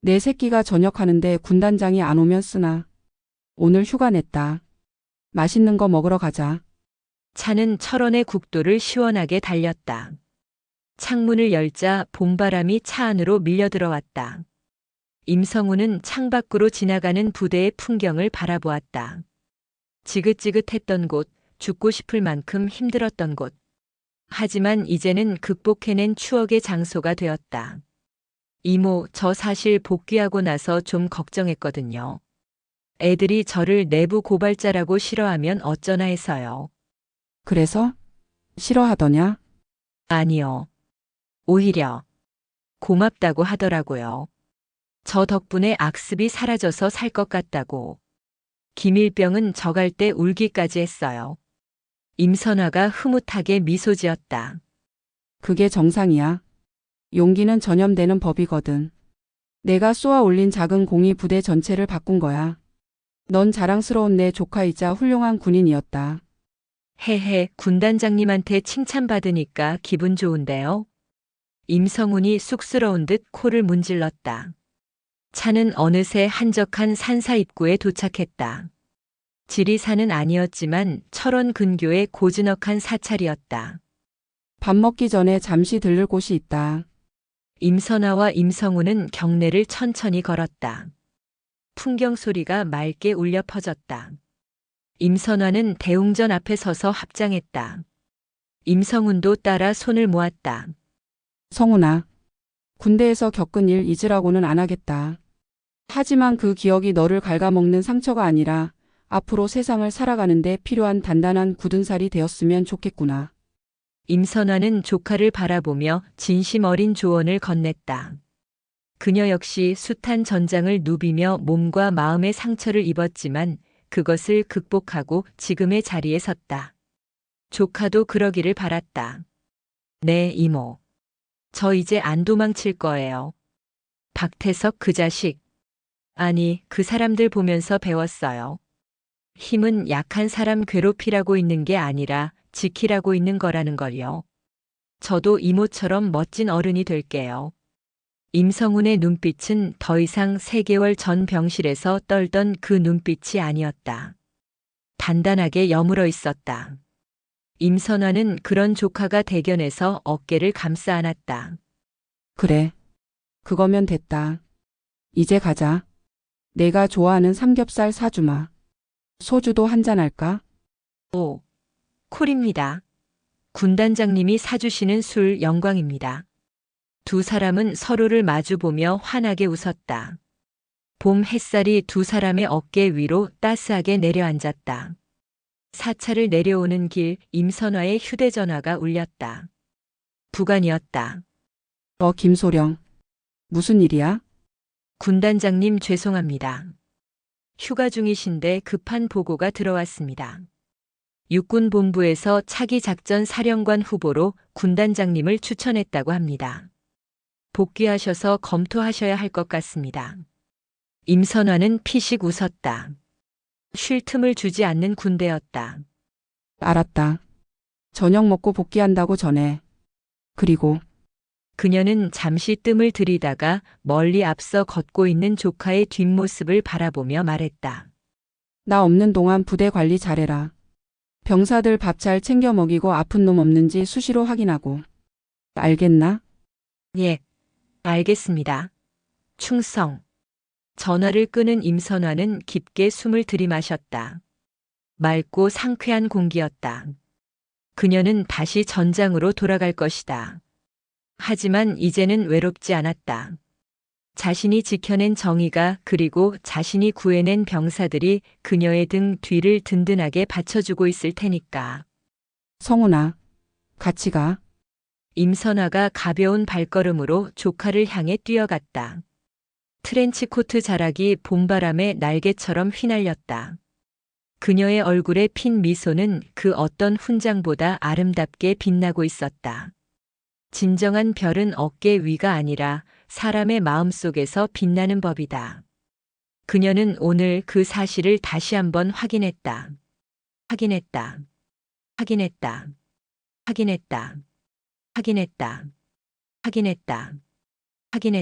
S3: 내 새끼가 전역하는데 군단장이 안 오면 쓰나. 오늘 휴가 냈다. 맛있는 거 먹으러 가자.
S1: 차는 철원의 국도를 시원하게 달렸다. 창문을 열자 봄바람이 차 안으로 밀려 들어왔다. 임성훈은 창밖으로 지나가는 부대의 풍경을 바라보았다. 지긋지긋했던 곳, 죽고 싶을 만큼 힘들었던 곳. 하지만 이제는 극복해낸 추억의 장소가 되었다. 이모, 저 사실 복귀하고 나서 좀 걱정했거든요. 애들이 저를 내부 고발자라고 싫어하면 어쩌나 해서요.
S3: 그래서? 싫어하더냐?
S1: 아니요. 오히려 고맙다고 하더라고요. 저 덕분에 악습이 사라져서 살 것 같다고. 김일병은 저 갈 때 울기까지 했어요. 임선화가 흐뭇하게 미소 지었다.
S3: 그게 정상이야. 용기는 전염되는 법이거든. 내가 쏘아 올린 작은 공이 부대 전체를 바꾼 거야. 넌 자랑스러운 내 조카이자 훌륭한 군인이었다.
S1: 헤헤, 군단장님한테 칭찬받으니까 기분 좋은데요? 임성훈이 쑥스러운 듯 코를 문질렀다. 차는 어느새 한적한 산사 입구에 도착했다. 지리산은 아니었지만 철원 근교의 고즈넉한 사찰이었다.
S3: 밥 먹기 전에 잠시 들를 곳이 있다.
S1: 임선아와 임성훈은 경내를 천천히 걸었다. 풍경 소리가 맑게 울려 퍼졌다. 임선아는 대웅전 앞에 서서 합장했다. 임성훈도 따라 손을 모았다.
S3: 성훈아, 군대에서 겪은 일 잊으라고는 안 하겠다. 하지만 그 기억이 너를 갉아먹는 상처가 아니라 앞으로 세상을 살아가는데 필요한 단단한 굳은살이 되었으면 좋겠구나.
S1: 임선아는 조카를 바라보며 진심 어린 조언을 건넸다. 그녀 역시 숱한 전장을 누비며 몸과 마음의 상처를 입었지만 그것을 극복하고 지금의 자리에 섰다. 조카도 그러기를 바랐다. 네, 이모. 저 이제 안 도망칠 거예요. 박태석 그 자식. 아니, 그 사람들 보면서 배웠어요. 힘은 약한 사람 괴롭히라고 있는 게 아니라 지키라고 있는 거라는 걸요. 저도 이모처럼 멋진 어른이 될게요. 임성훈의 눈빛은 더 이상 3개월 전 병실에서 떨던 그 눈빛이 아니었다. 단단하게 여물어 있었다. 임선화는 그런 조카가 대견해서 어깨를 감싸 안았다.
S3: 그래. 그거면 됐다. 이제 가자. 내가 좋아하는 삼겹살 사주마. 소주도 한잔 할까?
S1: 오, 콜입니다. 군단장님이 사주시는 술 영광입니다. 두 사람은 서로를 마주보며 환하게 웃었다. 봄 햇살이 두 사람의 어깨 위로 따스하게 내려앉았다. 사찰을 내려오는 길 임선화의 휴대전화가 울렸다. 부관이었다.
S3: 김소령. 무슨 일이야?
S1: 군단장님 죄송합니다. 휴가 중이신데 급한 보고가 들어왔습니다. 육군본부에서 차기 작전 사령관 후보로 군단장님을 추천했다고 합니다. 복귀하셔서 검토하셔야 할 것 같습니다. 임선화는 피식 웃었다. 쉴 틈을 주지 않는 군대였다.
S3: 알았다. 저녁 먹고 복귀한다고 전해. 그리고
S1: 그녀는 잠시 뜸을 들이다가 멀리 앞서 걷고 있는 조카의 뒷모습을 바라보며 말했다.
S3: 나 없는 동안 부대 관리 잘해라. 병사들 밥 잘 챙겨 먹이고 아픈 놈 없는지 수시로 확인하고. 알겠나?
S1: 예, 알겠습니다. 충성. 전화를 끄는 임선화는 깊게 숨을 들이마셨다. 맑고 상쾌한 공기였다. 그녀는 다시 전장으로 돌아갈 것이다. 하지만 이제는 외롭지 않았다. 자신이 지켜낸 정의가 그리고 자신이 구해낸 병사들이 그녀의 등 뒤를 든든하게 받쳐주고 있을 테니까.
S3: 성훈아, 같이 가.
S1: 임선화가 가벼운 발걸음으로 조카를 향해 뛰어갔다. 트렌치코트 자락이 봄바람에 날개처럼 휘날렸다. 그녀의 얼굴에 핀 미소는 그 어떤 훈장보다 아름답게 빛나고 있었다. 진정한 별은 어깨 위가 아니라 사람의 마음 속에서 빛나는 법이다. 그녀는 오늘 그 사실을 다시 한번 확인했다. 확인했다. 확인했다. 확인했다. 확인했다. 확인했다. 확인했다.